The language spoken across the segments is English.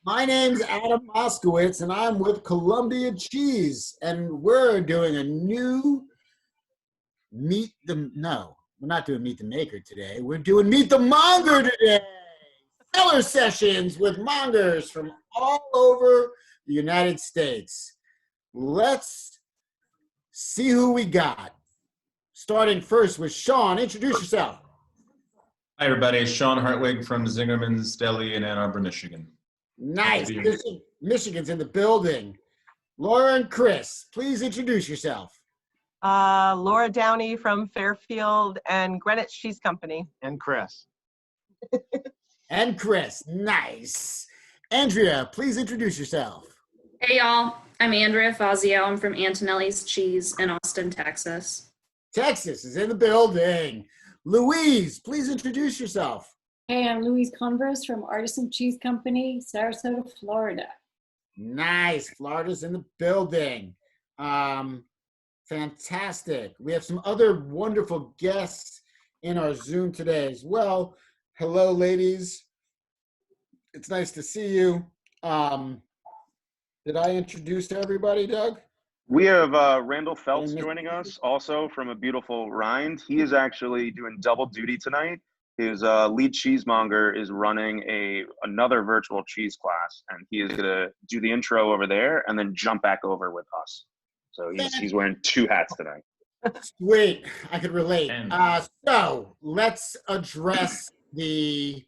My name's Adam Moskowitz, and I'm with Columbia Cheese, and we're doing a new we're not doing Meet the Maker today. We're doing Meet the Monger today. Cellar sessions with mongers from all over the United States. Let's see who we got. Starting first with Sean. Introduce yourself. Hi, everybody. Sean Hartwig from Zingerman's Deli in Ann Arbor, Michigan. Nice. Michigan's in the building. Laura and Chris, please introduce yourself. Laura Downey from Fairfield and Greenwich Cheese Company. And Chris. And Chris. Nice. Andrea, please introduce yourself. Hey, y'all. I'm Andrea Fazio. I'm from Antonelli's Cheese in Austin, Texas. Texas is in the building. Louise, please introduce yourself. Hey, I'm Louise Converse from Artisan Cheese Company, Sarasota, Florida. Nice. Florida's in the building. Fantastic. We have some other wonderful guests in our Zoom today as well. Hello, ladies. It's nice to see you. Did I introduce everybody, Doug? We have Randall Phelps joining us, also from a Beautiful Rind. He is actually doing double duty tonight. His lead cheesemonger is running another virtual cheese class, and he is going to do the intro over there and then jump back over with us. So he's wearing two hats tonight. Sweet. I could relate. So let's address the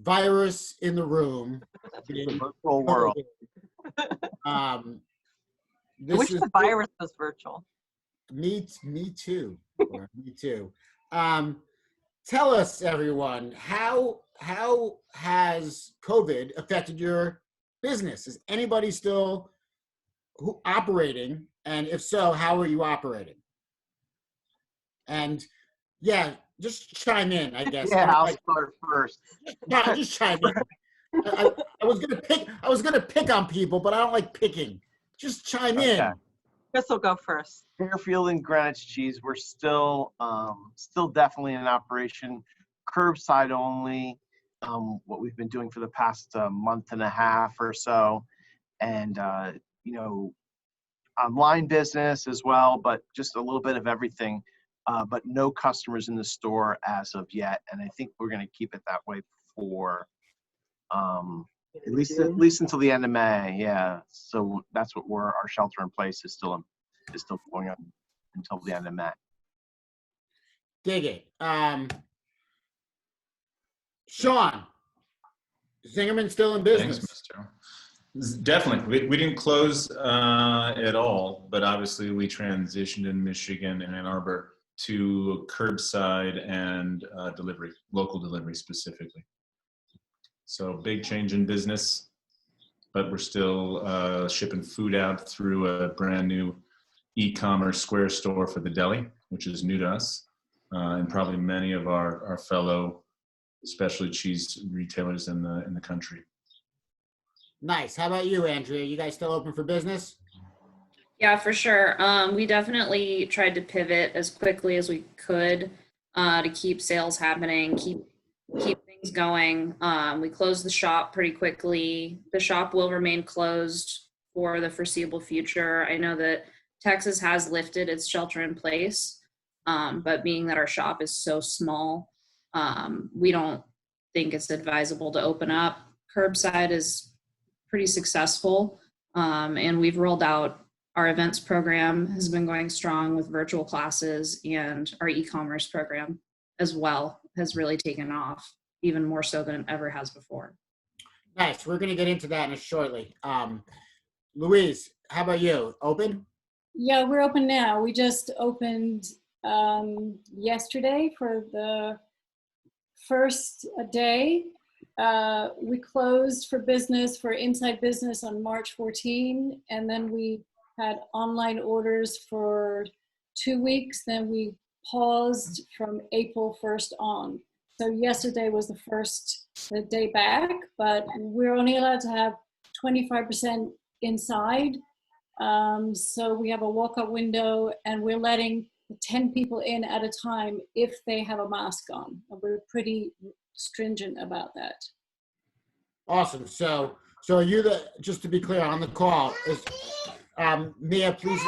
virus in the room. The virtual world. I wish the virus was virtual. Me too. Me too. Tell us, everyone, how has COVID affected your business? Is anybody still operating? And if so, how are you operating? And yeah, just chime in, I guess. Yeah, I'll start first. Just chime in. I was gonna pick on people, but I don't like picking. Just chime in. Chris will go first. Fairfield and Greenwich Cheese, we're still definitely in operation, curbside only. What we've been doing for the past month and a half or so, and online business as well, but just a little bit of everything. But no customers in the store as of yet, and I think we're going to keep it that way for at least until the end of May. Yeah, so that's what our shelter in place is still going on until the end of May. Dig it. Sean, Zingerman still in business? Thanks, Mr. Definitely. We didn't close at all, but obviously we transitioned in Michigan and Ann Arbor to curbside and delivery, local delivery specifically. So big change in business, but we're still shipping food out through a brand new e-commerce Square store for the deli, which is new to us, and probably many of our fellow specialty cheese retailers in the country. Nice. How about you, Andrea? You guys still open for business? Yeah, for sure. We definitely tried to pivot as quickly as we could to keep sales happening, keep things going. We closed the shop pretty quickly. The shop will remain closed for the foreseeable future. I know that Texas has lifted its shelter in place, but being that our shop is so small, we don't think it's advisable to open up. Curbside is pretty successful, and we've rolled out our events program has been going strong with virtual classes, and our e-commerce program as well has really taken off, even more so than it ever has before. Nice. We're going to get into that shortly. Louise, how about you? Open? Yeah, we're open now. We just opened yesterday for the first day. We closed for business, for inside business on March 14, and then we had online orders for 2 weeks. Then we paused from April 1st on. So yesterday was the first day back, but we're only allowed to have 25% inside. So we have a walk-up window, and we're letting 10 people in at a time if they have a mask on. And we're pretty stringent about that. Awesome. So So are you just to be clear on the call, is Mia, please,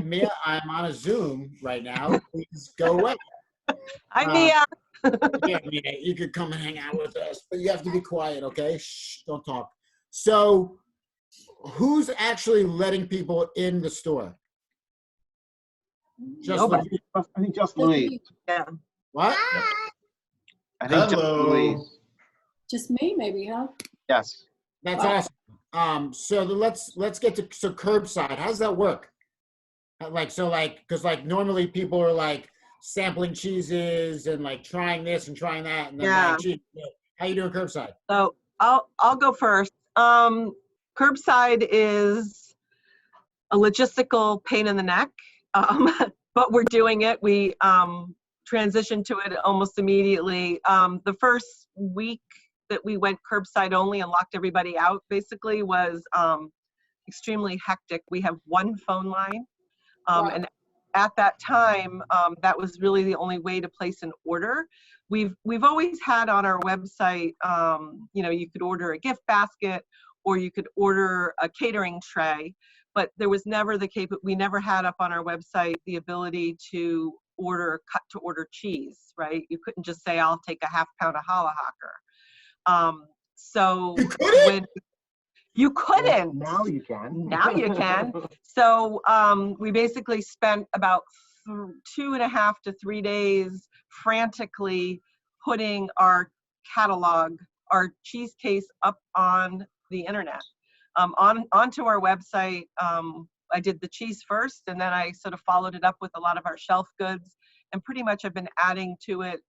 Mia, I'm on a Zoom right now. Please go away. Hi, Mia. Yeah, Mia, you could come and hang out with us, but you have to be quiet, okay? Shh, don't talk. So who's actually letting people in the store? Just Nobody. I think just Louise. Yeah. what? I think just Hello. Louise. Just me, maybe, huh? Yes. That's Wow. awesome. So let's get to curbside. How does that work? Because normally people are like sampling cheeses and like trying this and trying that and then buying cheese. How you doing curbside? So I'll go first. Curbside is a logistical pain in the neck, but we're doing it. We transitioned to it almost immediately. The first week that we went curbside only and locked everybody out basically was extremely hectic. We have one phone line. And at that time, that was really the only way to place an order. We've always had on our website, you could order a gift basket or you could order a catering tray, but there was never we never had up on our website the ability to cut to order cheese, right? You couldn't just say, I'll take a half pound of challah hocker. So You couldn't? when you couldn't. Now you can. Now you can. So we basically spent about 2.5 to 3 days frantically putting our catalog, our cheese case up on the internet, onto our website. I did the cheese first, and then I sort of followed it up with a lot of our shelf goods, and pretty much I've been adding to it,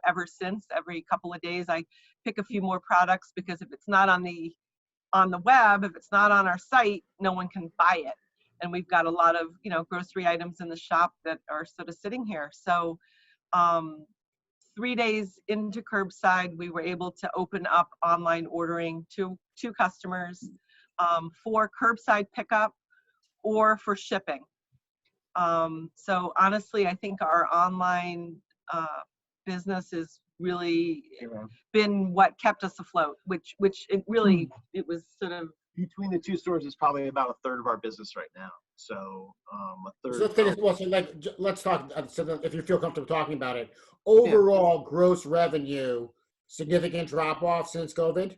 ever since. Every couple of days I pick a few more products, because if it's not on the web, if it's not on our site, no one can buy it. And we've got a lot of, grocery items in the shop that are sort of sitting here. So 3 days into curbside, we were able to open up online ordering to customers for curbside pickup or for shipping. So honestly, I think our online business is really been what kept us afloat, which it really, it was sort of. Between the two stores, it's probably about a third of our business right now. So a third. So the thing is, let's talk. So if you feel comfortable talking about it, overall gross revenue, significant drop off since COVID.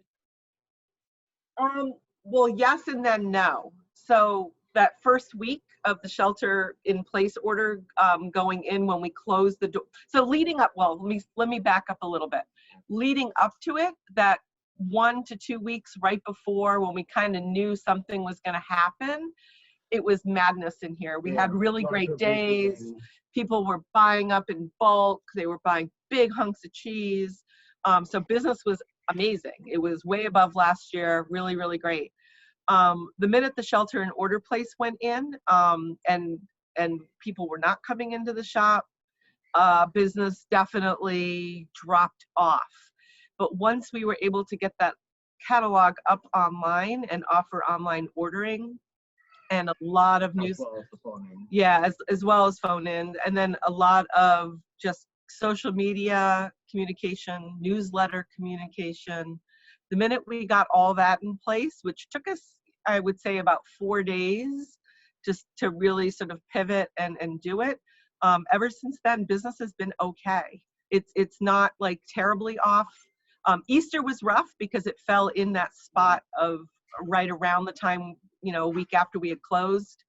Well, yes, and then no. So that first week of the shelter in place order going in when we closed the door. So leading up, well, let me back up a little bit. Leading up to it, that 1 to 2 weeks right before, when we kind of knew something was going to happen, it was madness in here. We had really great days. People were buying up in bulk. They were buying big hunks of cheese. So business was amazing. It was way above last year. Really, really great. The minute the shelter in order place went in, and people were not coming into the shop, business definitely dropped off. But once we were able to get that catalog up online and offer online ordering, and a lot of news, as well as phone in, and then a lot of just social media communication, newsletter communication. The minute we got all that in place, which took us, I would say, about 4 days just to really sort of pivot and do it. Ever since then, business has been okay. It's not like terribly off. Easter was rough because it fell in that spot of right around the time, a week after we had closed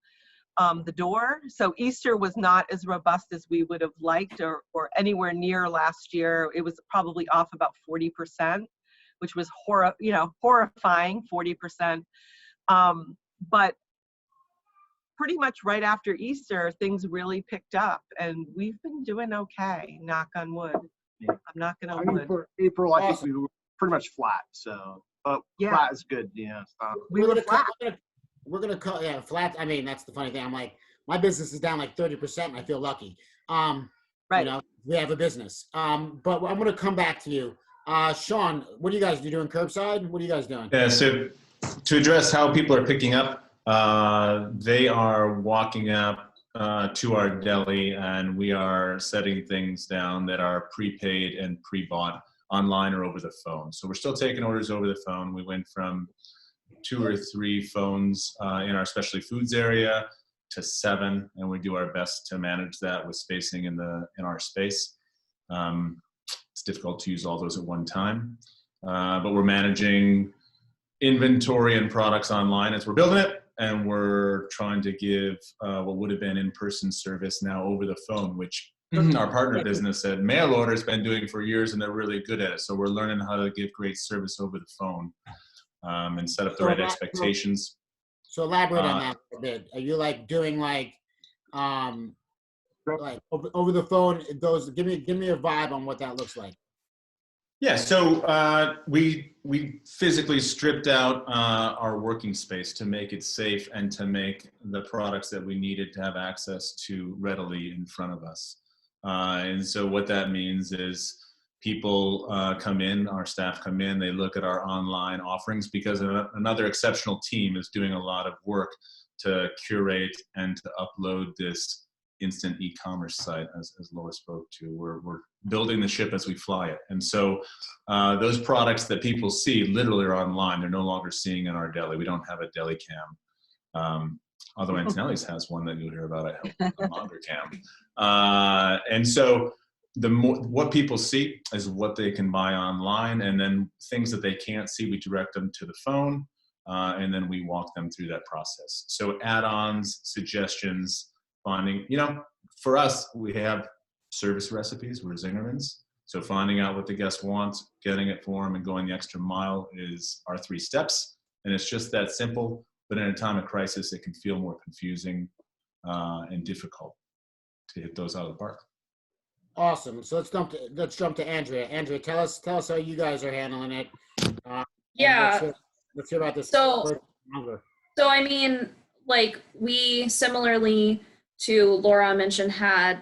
the door. So Easter was not as robust as we would have liked, or anywhere near last year. It was probably off about 40%, which was horrifying, 40%. But pretty much right after Easter, things really picked up, and we've been doing okay, knock on wood. I'm knocking on wood. For April, I think we were pretty much flat. So, but flat is good. Yeah. We were flat. We're gonna call flat. I mean, that's the funny thing. I'm like, my business is down like 30%, and I feel lucky. Right. We have a business. But I'm gonna come back to you, Sean. What are you guys doing? Curbside? What are you guys doing? Yeah. So to address how people are picking up, they are walking up to our deli, and we are setting things down that are prepaid and pre-bought online or over the phone. So we're still taking orders over the phone. We went from 2 or 3 phones in our specialty foods area to 7, and we do our best to manage that with spacing in our space. It's difficult to use all those at one time, but we're managing inventory and products online as we're building it, and we're trying to give what would have been in-person service now over the phone, which our partner business at mail order has been doing for years, and they're really good at it. So we're learning how to give great service over the phone and set up the right expectations. So elaborate on that a bit. Are you like doing like over the phone? Those give me a vibe on what that looks like. Yeah, so we physically stripped out our working space to make it safe and to make the products that we needed to have access to readily in front of us. And so what that means is people come in, our staff come in, they look at our online offerings, because another exceptional team is doing a lot of work to curate and to upload this instant e-commerce site, as Laura spoke to. We're building the ship as we fly it. And so those products that people see literally are online. They're no longer seeing in our deli. We don't have a deli cam. Although Antonelli's has one that you'll hear about, I hope, a Monger cam. And so what people see is what they can buy online, and then things that they can't see, we direct them to the phone, and then we walk them through that process. So add-ons, suggestions, finding, for us, we have service recipes. We're Zingermans. So finding out what the guest wants, getting it for them, and going the extra mile is our 3 steps. And it's just that simple. But in a time of crisis, it can feel more confusing and difficult to hit those out of the park. Awesome. So let's jump to Andrea. Andrea, tell us how you guys are handling it. Yeah. Let's hear about this. So I mean, like, we similarly to Laura mentioned,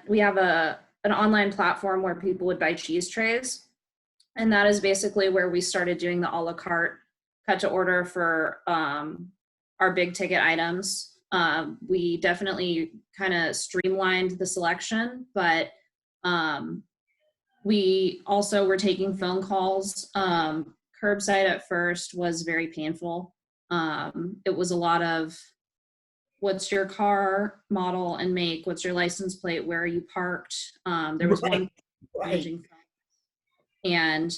we have an online platform where people would buy cheese trays, and that is basically where we started doing the a la carte cut to order for our big ticket items. We definitely kind of streamlined the selection, but we also were taking phone calls. Curbside at first was very painful. It was a lot of, what's your car model and make? What's your license plate? Where are you parked? There was one changing phone.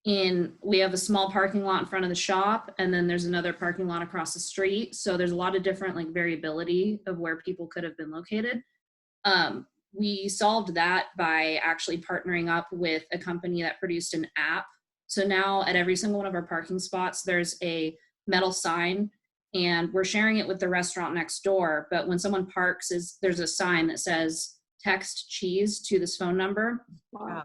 And we have a small parking lot in front of the shop, and then there's another parking lot across the street. So there's a lot of different like variability of where people could have been located. We solved that by actually partnering up with a company that produced an app. So now at every single one of our parking spots, there's a metal sign, and we're sharing it with the restaurant next door. But when someone parks, there's a sign that says text cheese to this phone number. Wow.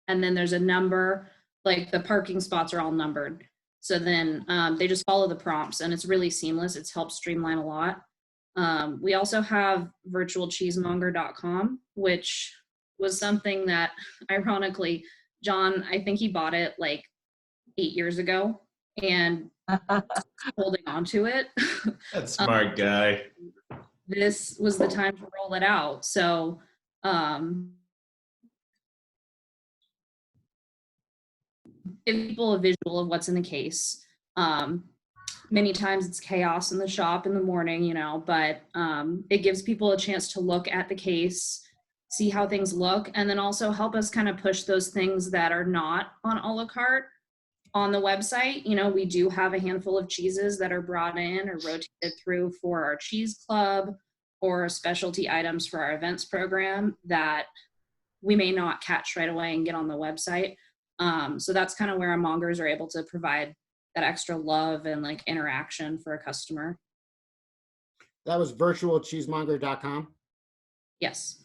And then there's a number, like the parking spots are all numbered. So then they just follow the prompts, and it's really seamless. It's helped streamline a lot. We also have virtualcheesemonger.com, which was something that, ironically, John, I think he bought it like 8 years ago and holding on to it. That's smart guy. This was the time to roll it out. So give people a visual of what's in the case. Many times it's chaos in the shop in the morning, but it gives people a chance to look at the case, see how things look, and then also help us kind of push those things that are not on a la carte on the website. We do have a handful of cheeses that are brought in or rotated through for our cheese club or specialty items for our events program that we may not catch right away and get on the website. So that's kind of where our mongers are able to provide that extra love and like interaction for a customer. That was virtualcheesemonger.com. Yes.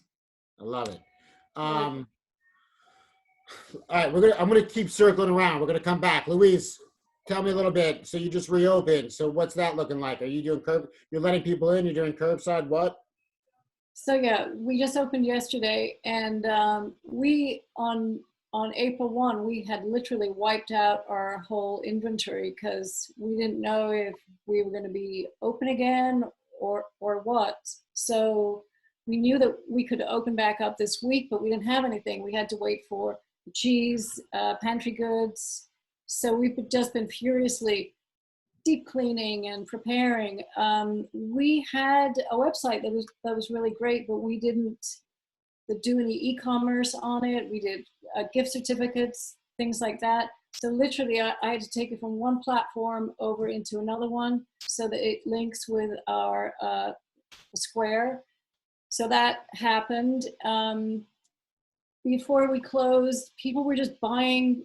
I love it. All right, I'm gonna keep circling around. We're gonna come back. Louise, tell me a little bit. So you just reopened. So what's that looking like? Are you doing you're letting people in, you're doing curbside, what? So yeah, we just opened yesterday, and we on April 1, we had literally wiped out our whole inventory because we didn't know if we were going to be open again or what. So we knew that we could open back up this week, but we didn't have anything. We had to wait for cheese, pantry goods. So we've just been furiously deep cleaning and preparing. We had a website that was really great, but we didn't do any e-commerce on it. We did gift certificates, things like that. So literally, I had to take it from one platform over into another one so that it links with our Square. So that happened. Before we closed, people were just buying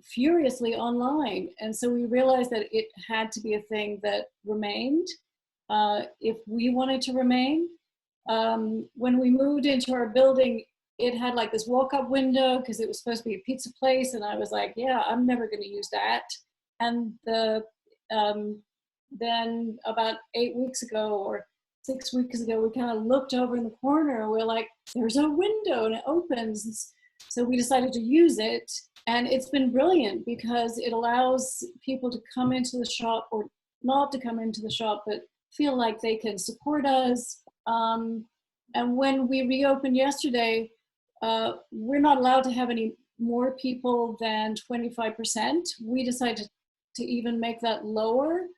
furiously online. And so we realized that it had to be a thing that remained if we wanted to remain. When we moved into our building, it had like this walk-up window because it was supposed to be a pizza place. And I was like, yeah, I'm never going to use that. And then about 8 weeks ago or 6 weeks ago, we kind of looked over in the corner and we're like, there's a window and it opens. So we decided to use it. And it's been brilliant because it allows people to come into the shop, or not to come into the shop, but feel like they can support us. And when we reopened yesterday, we're not allowed to have any more people than 25%. We decided to even make that lower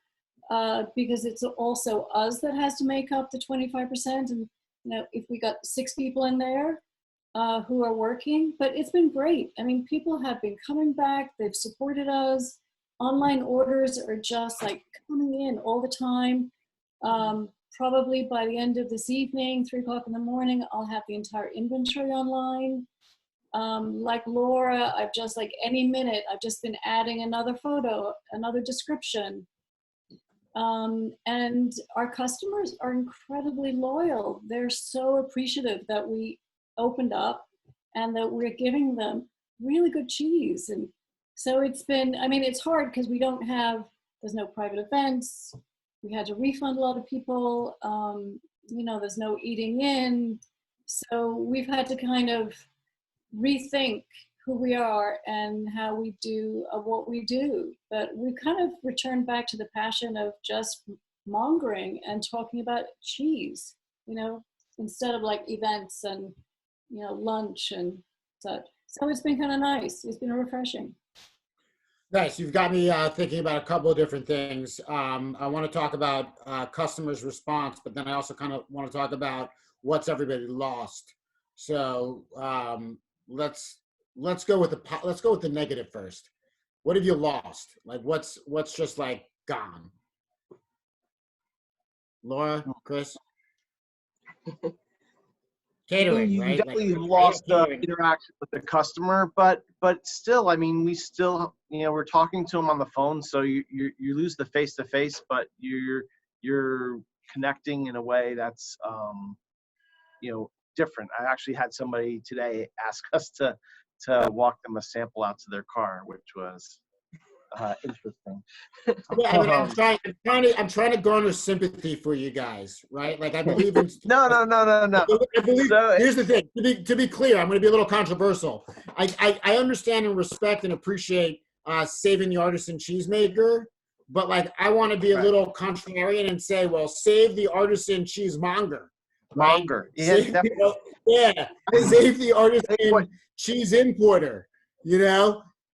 because it's also us that has to make up the 25%. And if we got 6 people in there who are working, but it's been great. I mean, people have been coming back. They've supported us. Online orders are just like coming in all the time. Probably by the end of this evening, 3 o'clock in the morning, I'll have the entire inventory online. Like Laura, I've just like any minute, I've just been adding another photo, another description. And our customers are incredibly loyal. They're so appreciative that we opened up and that we're giving them really good cheese. And so it's been, I mean, it's hard because there's no private events. We had to refund a lot of people. There's no eating in. So we've had to kind of rethink who we are and how we do what we do. But we kind of returned back to the passion of just mongering and talking about cheese, instead of like events and, lunch and such. So it's been kind of nice. It's been refreshing. Nice. You've got me thinking about a couple of different things. I want to talk about customers' response, but then I also kind of want to talk about what's everybody lost. So let's go with the negative first. What have you lost? Like what's just like gone? Laura, Chris? Catering, you right? definitely Like, lost the catering. interaction with the customer, but still, I mean, we still, we're talking to them on the phone, so you lose the face to face, but you're connecting in a way that's different. I actually had somebody today ask us to walk them a sample out to their car, which was interesting. Yeah, I mean, I'm trying to garner sympathy for you guys, right? Like I believe in. No. I believe. So, here's the thing. To be clear, I'm going to be a little controversial. I understand and respect and appreciate saving the artisan cheesemaker, but like I want to be a little contrarian and say, well, save the artisan cheesemonger. Right? Monger, yeah, save the artisan cheese importer.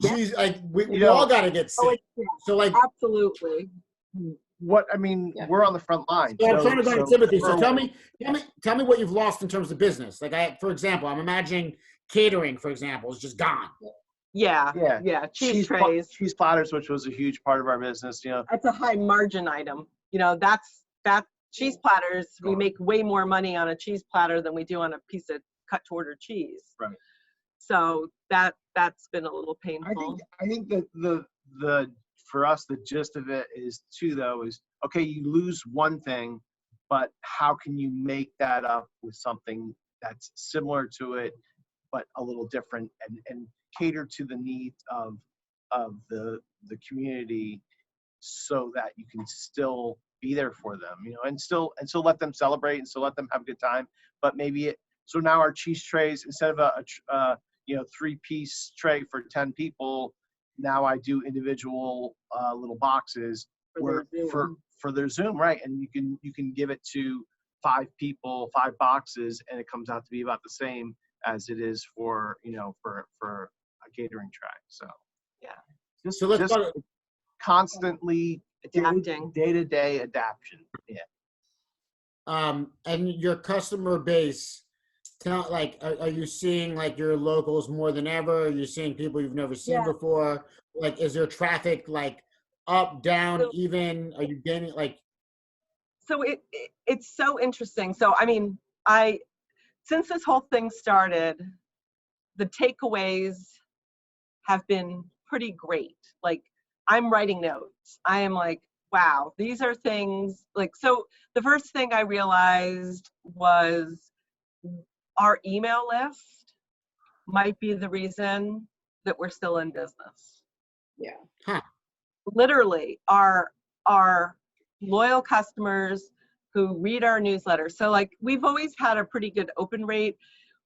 Cheese, like we all got to get sick. So like absolutely. We're on the front line. So I'm trying to garner sympathy. So tell me what you've lost in terms of business. Like for example, I'm imagining catering, for example, is just gone. Yeah. Cheese trays, cheese platters, which was a huge part of our business. That's a high margin item. That cheese platters. We make way more money on a cheese platter than we do on a piece of cut to order cheese. Right. So that's been a little painful. I think that the for us the gist of it is okay, you lose one thing, but how can you make that up with something that's similar to it but a little different and cater to the needs of the community so that you can still be there for them, and still let them celebrate and still let them have a good time. But so now our cheese trays, instead of a 3-piece tray for 10 people, now I do individual little boxes for their Zoom, right? And you can give it to 5 people, 5 boxes, and it comes out to be about the same as it is for catering tray. So Yeah. just, So let's just talk. constantly Adapting. day-to-day adaptation. Yeah. And your customer base, are you seeing like your locals more than ever? Are you seeing people you've never seen Yeah. before? Like, is there traffic like up, down, So- even? Are you gaining like? So it's so interesting. So I mean, since this whole thing started, the takeaways have been pretty great. Like, I'm writing notes. I am like, wow, these are things like, so the first thing I realized was our email list might be the reason that we're still in business. Yeah. Huh. Literally, our loyal customers who read our newsletter. So like, we've always had a pretty good open rate.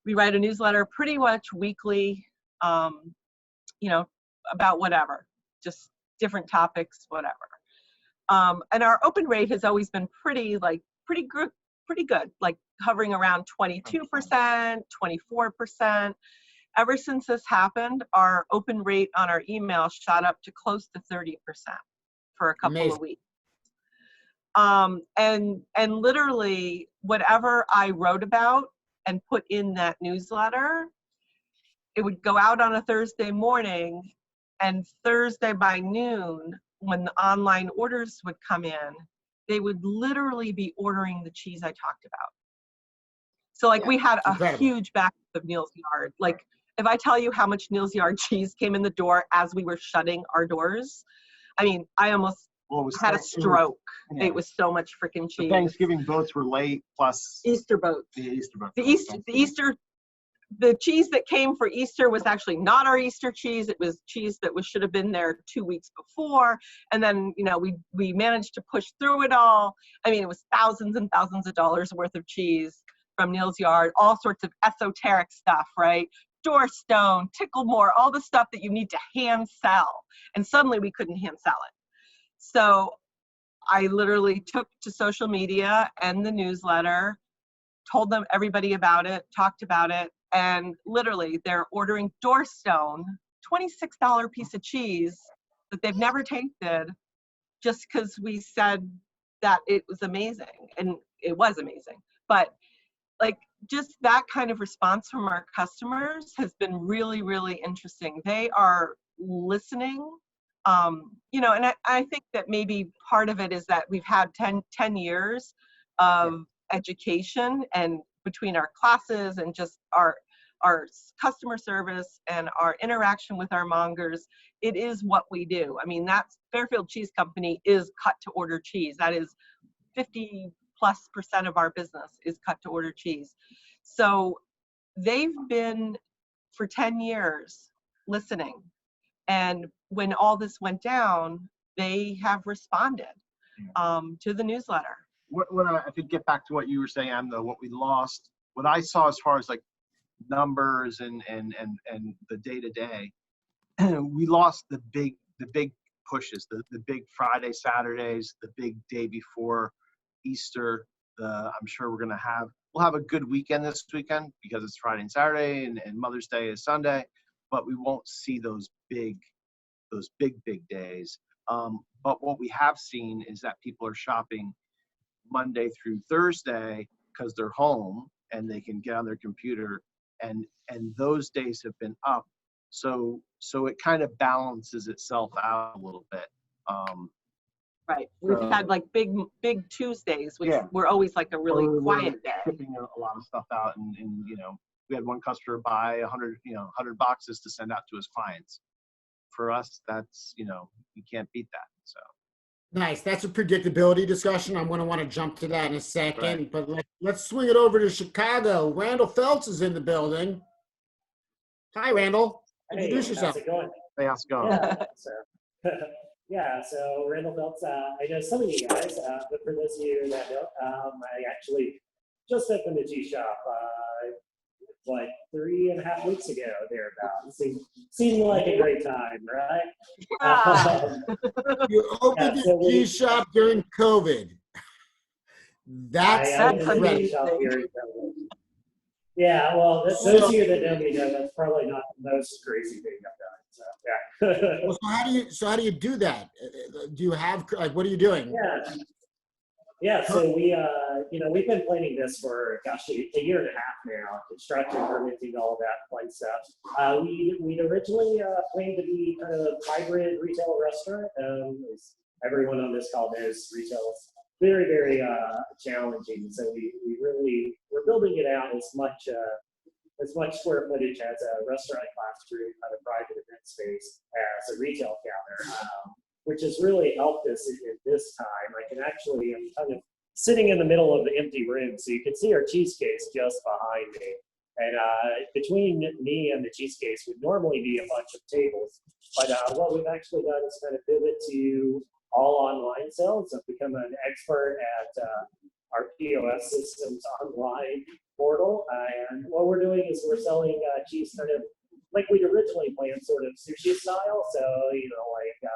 We write a newsletter pretty much weekly, you know, about whatever, just different topics, whatever. And our open rate has always been pretty good, like hovering around 22%, 24%. Ever since this happened, our open rate on our email shot up to close to 30% for a couple Amazing. of weeks. And literally whatever I wrote about and put in that newsletter, it would go out on a Thursday morning, and Thursday by noon, when the online orders would come in, they would literally be ordering the cheese I talked about. So like, we had a Incredible. huge backup of Neal's Yard. Like, if I tell you how much Neal's Yard cheese came in the door as we were shutting our doors, I mean, I almost had a stroke. Yeah. It was so much freaking The cheese. Thanksgiving boats were late, plus Easter boats. the Easter boats. The cheese that came for Easter was actually not our Easter cheese. It was cheese that should have been there 2 weeks before. And then, you know, we managed to push through it all. I mean, it was thousands and thousands of dollars worth of cheese from Neal's Yard, all sorts of esoteric stuff, right? Doorstone, Ticklemore, all the stuff that you need to hand sell. And suddenly we couldn't hand sell it. So I literally took to social media and the newsletter, told them everybody about it, talked about it, and literally they're ordering Doorstone, $26 piece of cheese that they've never tasted, just because we said that it was amazing, and it was amazing. But like, just that kind of response from our customers has been really, really interesting. They are listening. You know, and I think that maybe part of it is that we've had 10 years of education, and between our classes and just our customer service and our interaction with our mongers, it is what we do. I mean, that's Fairfield Cheese Company is cut to order cheese. That is 50+% of our business is cut to order cheese. So they've been for 10 years listening. And when all this went down, they have responded to the newsletter. What I could get back to what you were saying, though, what we lost, what I saw as far as like numbers and the day-to-day, we lost the big pushes, the big Friday, Saturdays, the big day before Easter. I'm sure we'll have a good weekend this weekend because it's Friday and Saturday, and Mother's Day is Sunday, but we won't see those big days. But what we have seen is that people are shopping Monday through Thursday because they're home and they can get on their computer, and those days have been up. So it kind of balances itself out a little bit. Right. We've had like big Tuesdays, which Yeah. were always like a really We're quiet day. shipping a lot of stuff out, and you know, we had one customer buy 100 boxes to send out to his clients. For us, that's, you know, you can't beat that. So Nice. That's a predictability discussion. I'm going to want to jump to that in a second, Right. but let's swing it over to Chicago. Randall Feltz is in the building. Hi, Randall. Introduce Hey, yourself. how's it going? hey, how's it going? So Randall Phelps, I know some of you guys, but for those of you that don't, I actually just opened a cheese shop like 3.5 weeks ago, thereabouts. Seemed like a great time, right? You opened Yeah, your cheese shop during COVID. That's I opened a incredible. cheese shop here in Delaware. Yeah, well, those of you that know me know that's probably not the most crazy thing I've done. So, yeah. Well, so how do you do that? Do you have, like, what are you doing? Yeah. Yeah, so we, we've been planning this for, gosh, a year and a half now, construction, permitting, all of that fun stuff. We'd originally planned to be kind of hybrid retail restaurant. As everyone on this call knows, retail is very, very challenging. So we're building it out as much square footage as a restaurant classroom, kind of private event space as a retail counter. Which has really helped us at this time. I can actually, I'm kind of sitting in the middle of the empty room, so you can see our cheese case just behind me. And between me and the cheese case would normally be a bunch of tables. But what we've actually done is kind of pivot to all online sales. I've become an expert at our POS systems online portal. And what we're doing is we're selling cheese kind of like we'd originally planned, sort of sushi style. So, like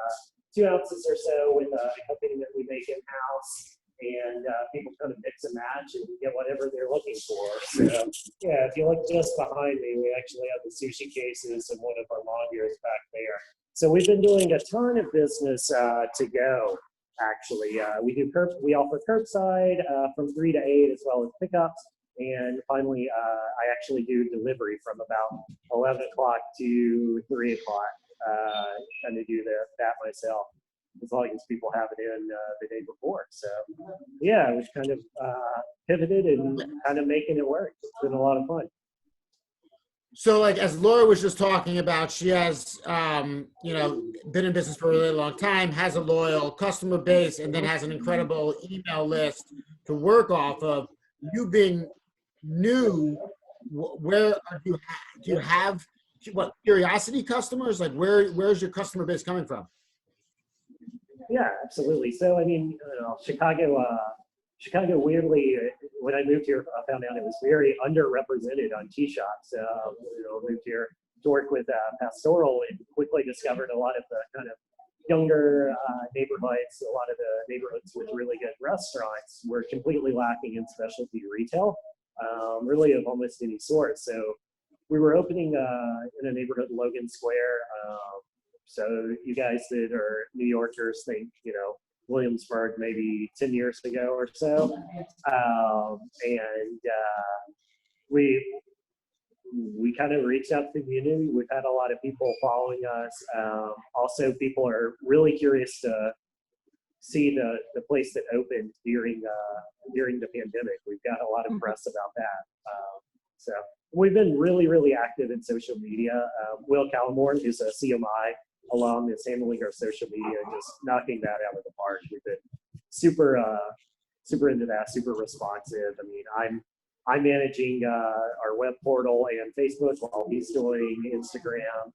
2 ounces or so with a company that we make in-house, and people kind of mix and match and get whatever they're looking for. So, yeah, if you look just behind me, we actually have the sushi cases and one of our mongers back there. So we've been doing a ton of business to go, actually. We offer curbside from 3 to 8, as well as pickups. And finally, I actually do delivery from about 11 o'clock to 3 o'clock. Kind of do that myself, as long as people have it in the day before. So yeah, it was kind of pivoted and kind of making it work. It's been a lot of fun. So, like, as Laura was just talking about, she has, been in business for a really long time, has a loyal customer base, and then has an incredible email list to work off of. You being new, where do you have what curiosity customers? Like, where's your customer base coming from? Yeah, absolutely. So, I mean, Chicago, weirdly, when I moved here, I found out it was very underrepresented on tea shops. Moved here to work with Pastoral and quickly discovered a lot of the kind of younger neighborhoods, a lot of the neighborhoods with really good restaurants were completely lacking in specialty retail, really of almost any sort. So we were opening in a neighborhood, Logan Square. So you guys that are New Yorkers think, Williamsburg maybe 10 years ago or so. We kind of reached out to the community. We've had a lot of people following us. Also, people are really curious to see the place that opened during the pandemic. We've got a lot of press about that. So we've been really, really active in social media. Will Calamore, who's a CMI alum, is handling our social media, just knocking that out of the park. We've been super into that, super responsive. I mean, I'm managing our web portal and Facebook while he's doing Instagram.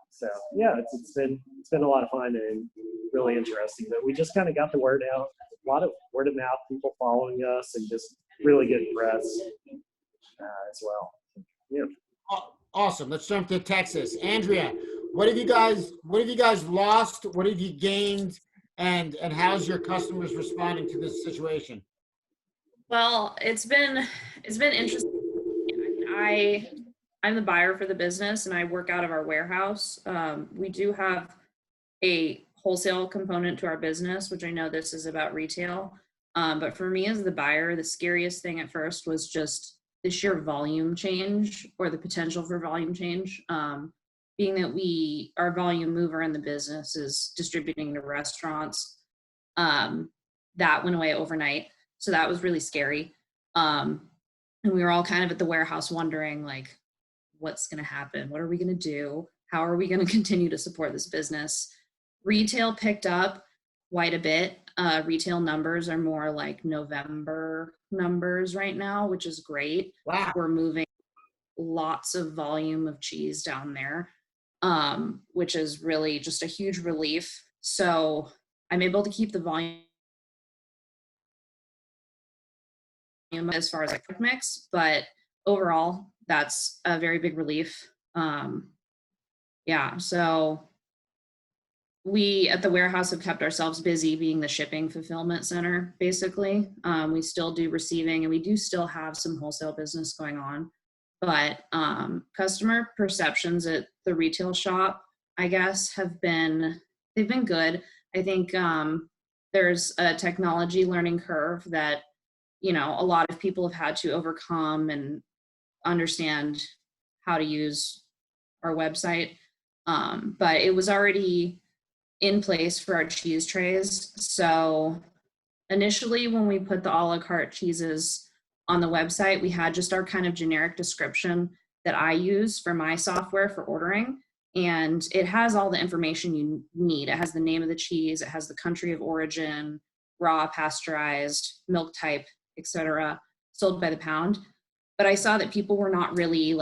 So yeah, it's been a lot of fun and really interesting. But we just kind of got the word out, a lot of word of mouth, people following us, and just really good press as well. Yeah. Awesome. Let's jump to Texas. Andrea, what have you guys lost? What have you gained? And how's your customers responding to this situation? Well, it's been interesting. I'm the buyer for the business and I work out of our warehouse. We do have a wholesale component to our business, which I know this is about retail. But for me as the buyer, the scariest thing at first was just the sheer volume change, or the potential for volume change. Being that our volume mover in the business is distributing to restaurants, that went away overnight. So that was really scary. And we were all kind of at the warehouse wondering, like, what's going to happen? What are we going to do? How are we going to continue to support this business? Retail picked up quite a bit. Retail numbers are more like November numbers right now, which is great. Wow. We're moving lots of volume of cheese down there, which is really just a huge relief. So I'm able to keep the volume as far as like mix, but overall, that's a very big relief. Yeah, so we at the warehouse have kept ourselves busy being the shipping fulfillment center, basically. We still do receiving, and we do still have some wholesale business going on. But customer perceptions at the retail shop, I guess, they've been good. I think there's a technology learning curve that, a lot of people have had to overcome and understand how to use our website. But it was already in place for our cheese trays. So initially when we put the a la carte cheeses on the website, we had just our kind of generic description that I use for my software for ordering. And it has all the information you need. It has the name of the cheese, it has the country of origin, raw, pasteurized, milk type, etc., sold by the pound. But I saw that people were not really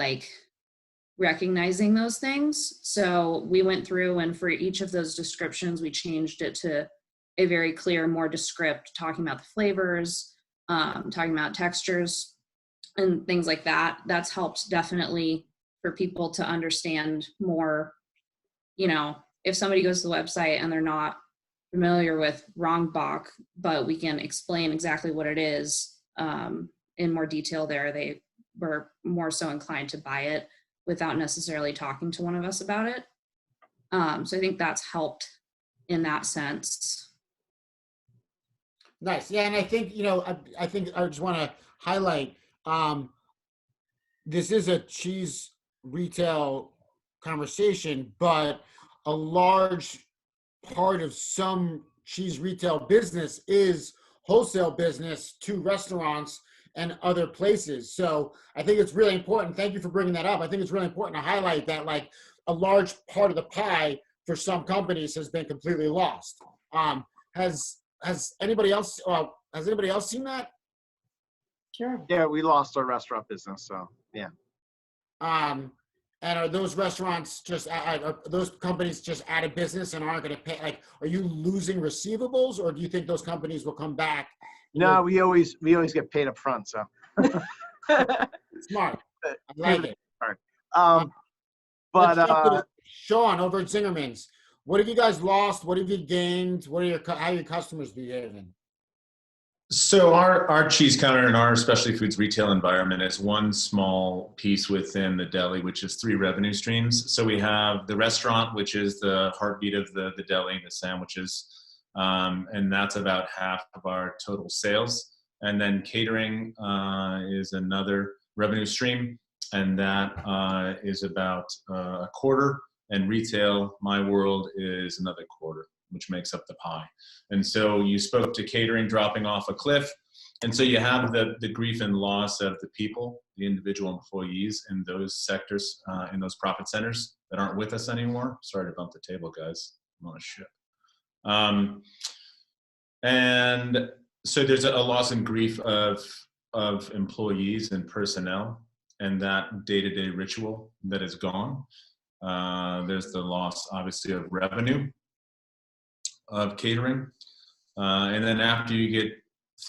recognizing those things. So we went through, and for each of those descriptions, we changed it to a very clear, more descriptive, talking about the flavors, talking about textures and things like that. That's helped definitely for people to understand more. If somebody goes to the website and they're not familiar with Rongbach, but we can explain exactly what it is in more detail there, they were more so inclined to buy it without necessarily talking to one of us about it. So I think that's helped in that sense. Nice. Yeah, and I think, I think I just want to highlight, this is a cheese retail conversation, but a large part of some cheese retail business is wholesale business to restaurants and other places. So I think it's really important. Thank you for bringing that up. I think it's really important to highlight that a large part of the pie for some companies has been completely lost. Has anybody else seen that? Sure. Yeah, we lost our restaurant business, so yeah. And are those restaurants are those companies just out of business and aren't going to pay? Are you losing receivables, or do you think those companies will come back? No, we always get paid up front, so. Smart. I like it. All right. Let's jump to Sean over at Zingerman's. What have you guys lost? What have you gained? How are your customers behaving? So our cheese counter and our specialty foods retail environment is one small piece within the deli, which is 3 revenue streams. So we have the restaurant, which is the heartbeat of the deli, the sandwiches, and that's about half of our total sales. And then catering is another revenue stream, and that is about a quarter. And retail, my world, is another quarter, which makes up the pie. And so you spoke to catering dropping off a cliff. And so you have the grief and loss of the people, the individual employees in those sectors, in those profit centers that aren't with us anymore. Sorry to bump the table, guys. I'm on a ship. And so there's a loss and grief of employees and personnel, and that day-to-day ritual that is gone. There's the loss, obviously, of revenue of catering. And then after you get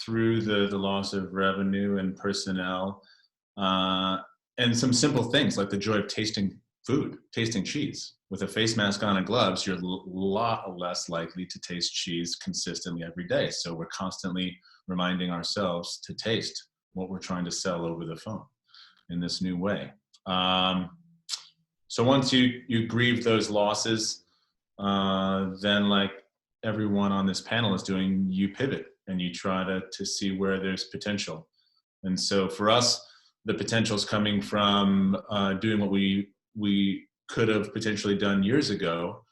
through the loss of revenue and personnel, and some simple things like the joy of tasting food, tasting cheese. With a face mask on and gloves, you're a lot less likely to taste cheese consistently every day. So we're constantly reminding ourselves to taste what we're trying to sell over the phone in this new way. So once you grieve those losses, then like everyone on this panel is doing, you pivot and you try to see where there's potential. And so for us, the potential is coming from doing what we could have potentially done years ago.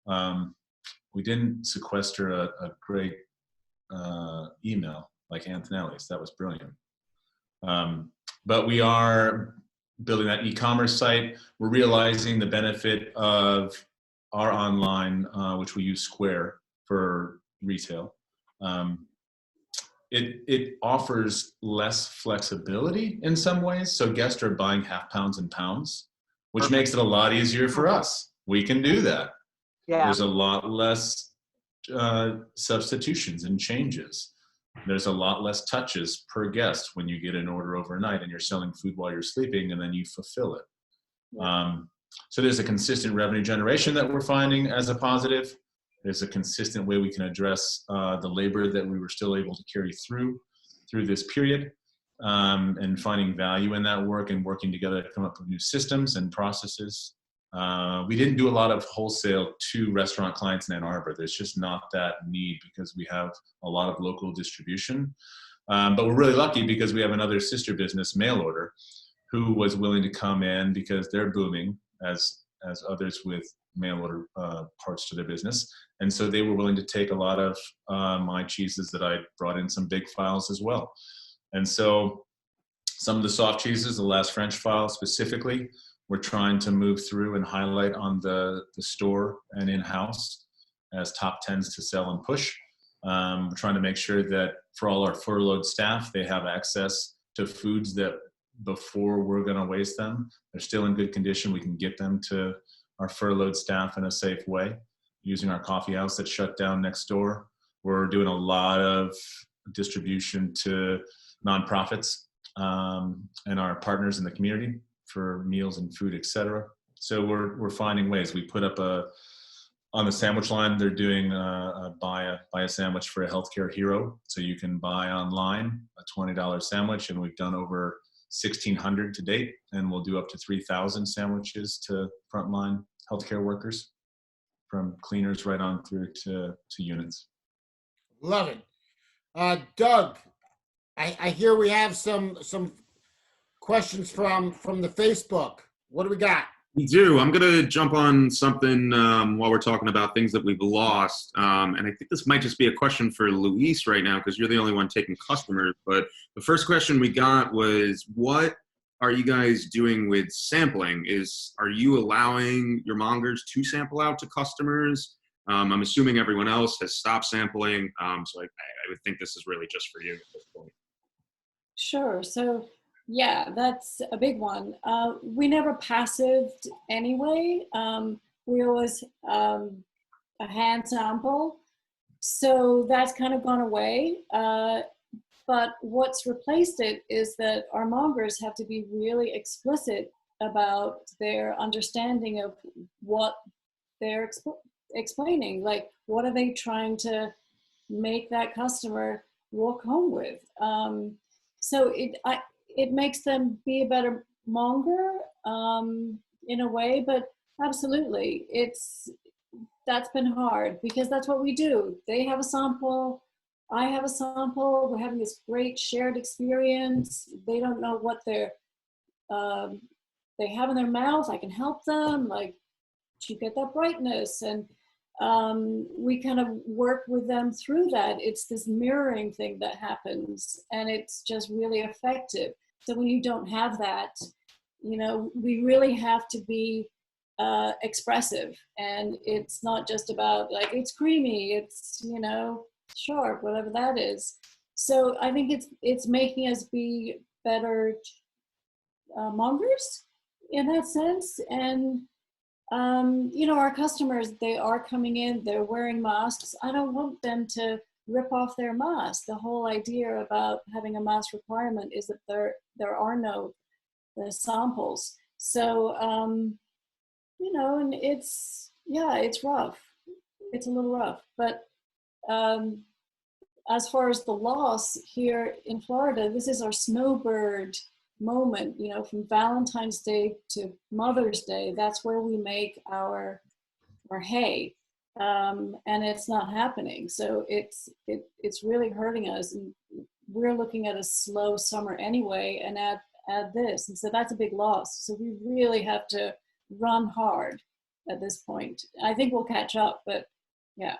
We didn't sequester a great email like Antonelli's. That was brilliant. But we are building that e-commerce site. We're realizing the benefit of our online, which we use Square for retail. It offers less flexibility in some ways. So guests are buying half pounds and pounds, which makes it a lot easier for us. We can do that. Yeah. There's a lot less substitutions and changes. There's a lot less touches per guest when you get an order overnight and you're selling food while you're sleeping and then you fulfill it. So there's a consistent revenue generation that we're finding as a positive. there's a consistent way we can address the labor that we were still able to carry through this period, and finding value in that work and working together to come up with new systems and processes. We didn't do a lot of wholesale to restaurant clients in Ann Arbor. There's just not that need because we have a lot of local distribution. But we're really lucky because we have another sister business, Mail Order, who was willing to come in because they're booming as others with mail order parts to their business. And so they were willing to take a lot of my cheeses that I brought in some big files as well. And so some of the soft cheeses, the last French file specifically, we're trying to move through and highlight on the store and in-house as top 10s to sell and push. We're trying to make sure that for all our furloughed staff, they have access to foods that before we're going to waste them, they're still in good condition. We can get them to our furloughed staff in a safe way using our coffee house that shut down next door. We're doing a lot of distribution to nonprofits and our partners in the community for meals and food, etc. So we're finding ways. We put up on the sandwich line, they're doing buy a sandwich for a healthcare hero. So you can buy online a $20 sandwich, and we've done over 1,600 to date, and we'll do up to 3,000 sandwiches to frontline healthcare workers, from cleaners right on through to units. Love it. Doug, I hear we have some questions from the Facebook. What do we got? We do. I'm going to jump on something while we're talking about things that we've lost. And I think this might just be a question for Luis right now because you're the only one taking customers. But the first question we got was, what are you guys doing with sampling? Are you allowing your mongers to sample out to customers? I'm assuming everyone else has stopped sampling. So I would think this is really just for you at this point. Sure. So yeah, that's a big one. We never passived anyway. We always a hand sample. So that's kind of gone away. But what's replaced it is that our mongers have to be really explicit about their understanding of what they're explaining. Like, what are they trying to make that customer walk home with? So it makes them be a better monger in a way, but absolutely, that's been hard because that's what we do. They have a sample, I have a sample, we're having this great shared experience. They don't know what they have in their mouth. I can help them, like, you get that brightness, and we kind of work with them through that. It's this mirroring thing that happens, and it's just really effective. So when you don't have that, we really have to be expressive, and it's not just about like, it's creamy, it's, sharp, whatever that is. So I think it's making us be better mongers in that sense. And our customers, they are coming in, they're wearing masks. I don't want them to rip off their mask. The whole idea about having a mask requirement is that there are no samples. So, and it's rough. It's a little rough. But as far as the loss here in Florida, this is our snowbird moment, from Valentine's Day to Mother's Day. That's where we make our hay, and it's not happening. So it's really hurting us, and we're looking at a slow summer anyway, and add this, and so that's a big loss. So we really have to run hard at this point. I think we'll catch up, but yeah.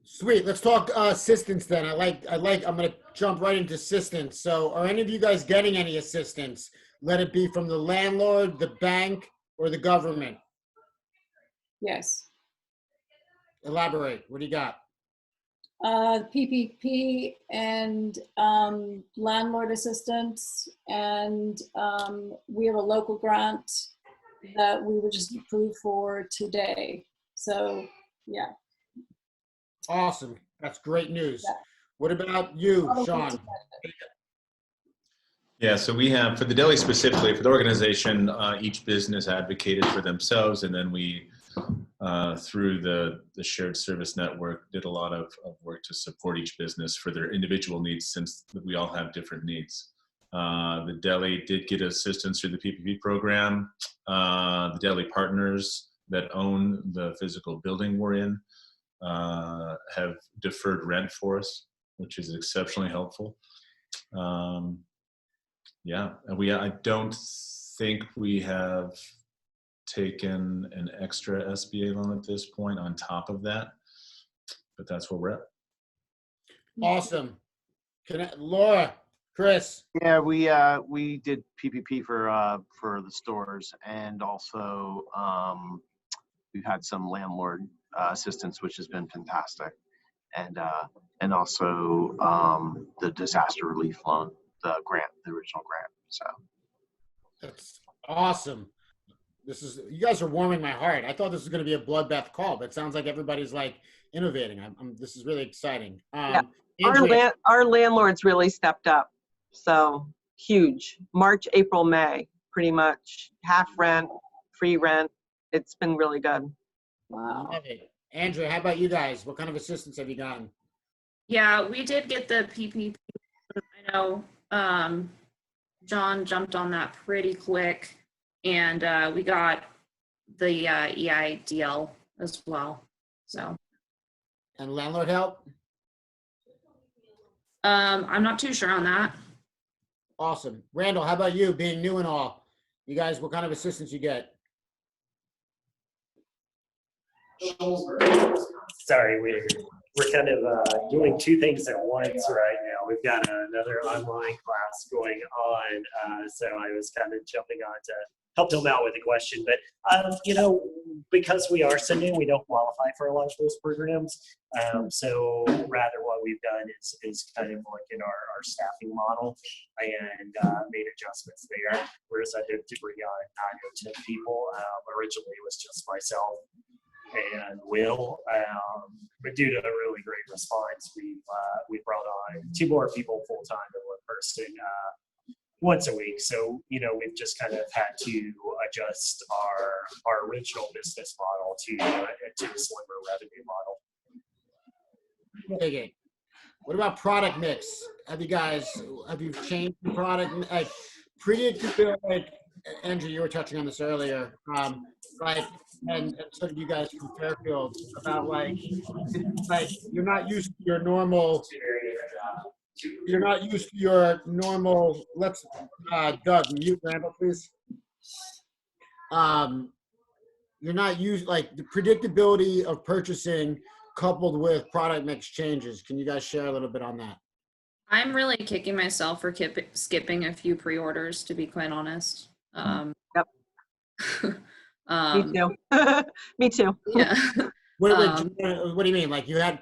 Sweet. Let's talk assistance then. I'm going to jump right into assistance. So are any of you guys getting any assistance? Let it be from the landlord, the bank, or the government? Yes. Elaborate. What do you got? PPP and landlord assistance, and we have a local grant that we were just approved for today. So yeah. Awesome. That's great news. Yeah. What about you, Sean? Yeah, so we have, for the deli specifically, for the organization, each business advocated for themselves, and then we, through the shared service network, did a lot of work to support each business for their individual needs, since we all have different needs. The deli did get assistance through the PPP program. The deli partners that own the physical building we're in have deferred rent for us, which is exceptionally helpful. Yeah, and I don't think we have taken an extra SBA loan at this point on top of that, but that's where we're at. Awesome. Laura, Chris. Yeah, we did PPP for the stores, and also we've had some landlord assistance, which has been fantastic, and also the disaster relief loan, the original grant. So That's awesome. You guys are warming my heart. I thought this was going to be a bloodbath call, but it sounds like everybody's like innovating. This is really exciting. Yeah. Andrea, Our landlords really stepped up. So huge. March, April, May, pretty much half rent, free rent. It's been really good. Wow. love it. Andrea, how about you guys? What kind of assistance have you gotten? Yeah, we did get the PPP. I know John jumped on that pretty quick, and we got the EIDL as well. So. And landlord help? I'm not too sure on that. Awesome. Randall, how about you, being new and all? You guys, what kind of assistance you get? Sorry, we're kind of doing two things at once right now. We've got another online class going on, so I was kind of jumping on to help him out with a question. But because we are so new, we don't qualify for a lot of those programs. So rather, what we've done is kind of look at our staffing model and made adjustments there. Whereas I did bring on 10 people. Originally, it was just myself and Will, but due to a really great response, we brought on 2 more people full time and 1 person once a week. So we've just kind of had to adjust our original business model to a slimmer revenue model. Okay. What about product mix? Have you changed the product? Like, like Andrew, you were touching on this earlier. And so did you guys from Fairfield, about like you're not used to your normal. Let's Doug, mute Randall, please. You're not used, like, the predictability of purchasing coupled with product mix changes. Can you guys share a little bit on that? I'm really kicking myself for skipping a few pre-orders, to be quite honest. Yep. Me too. Me too. Yeah. What do you mean? Like, you had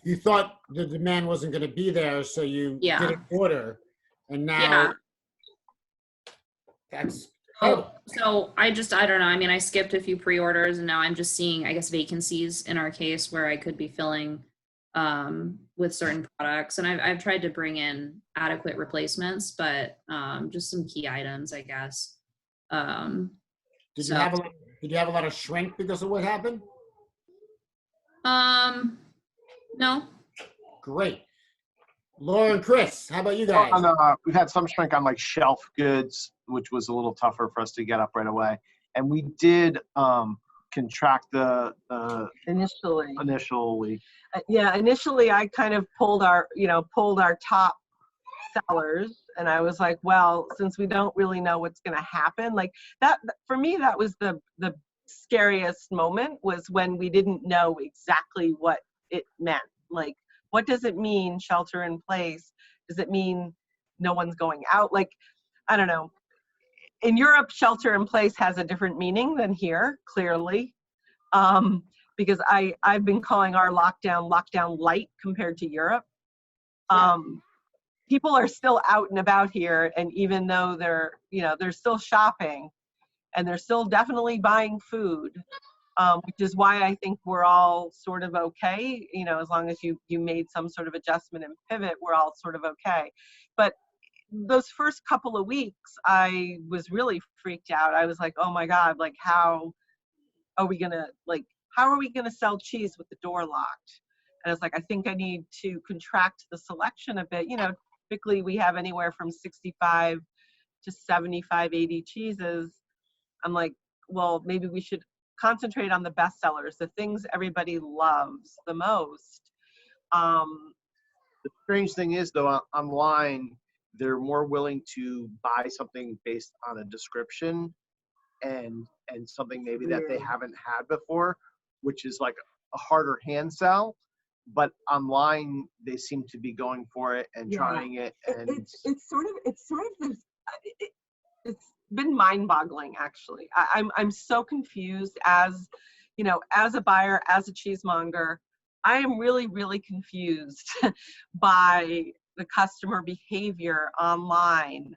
you thought the demand wasn't going to be there, so you didn't order, and now that's. So I don't know. I mean, I skipped a few pre-orders, and now I'm just seeing, I guess, vacancies in our case where I could be filling with certain products, and I've tried to bring in adequate replacements, but just some key items, I guess. Did you have a lot of shrink because of what happened? No. Great. Laura and Chris, how about you guys? We've had some shrink on like shelf goods, which was a little tougher for us to get up right away. And we did contract the initially. Yeah, initially I kind of pulled our top sellers, and I was like, well, since we don't really know what's going to happen, like that, for me, that was the scariest moment, was when we didn't know exactly what it meant. Like, what does it mean, shelter in place? Does it mean no one's going out? Like, I don't know. In Europe, shelter in place has a different meaning than here, clearly. Because I've been calling our lockdown light compared to Europe. People are still out and about here, and even though they're still shopping, and they're still definitely buying food, which is why I think we're all sort of okay. As long as you made some sort of adjustment and pivot, we're all sort of okay. But those first couple of weeks, I was really freaked out. I was like, oh my God, like how are we gonna sell cheese with the door locked? And I was like, I think I need to contract the selection a bit. Typically we have anywhere from 65 to 75, 80 cheeses. I'm like, well, maybe we should concentrate on the best sellers, the things everybody loves the most. The strange thing is, though, online, they're more willing to buy something based on a description and something maybe that they haven't had before, which is like a harder hand sell. But online, they seem to be going for it and trying it. And It's been mind-boggling, actually. I'm so confused as a buyer, as a cheesemonger. I am really, really confused by the customer behavior online.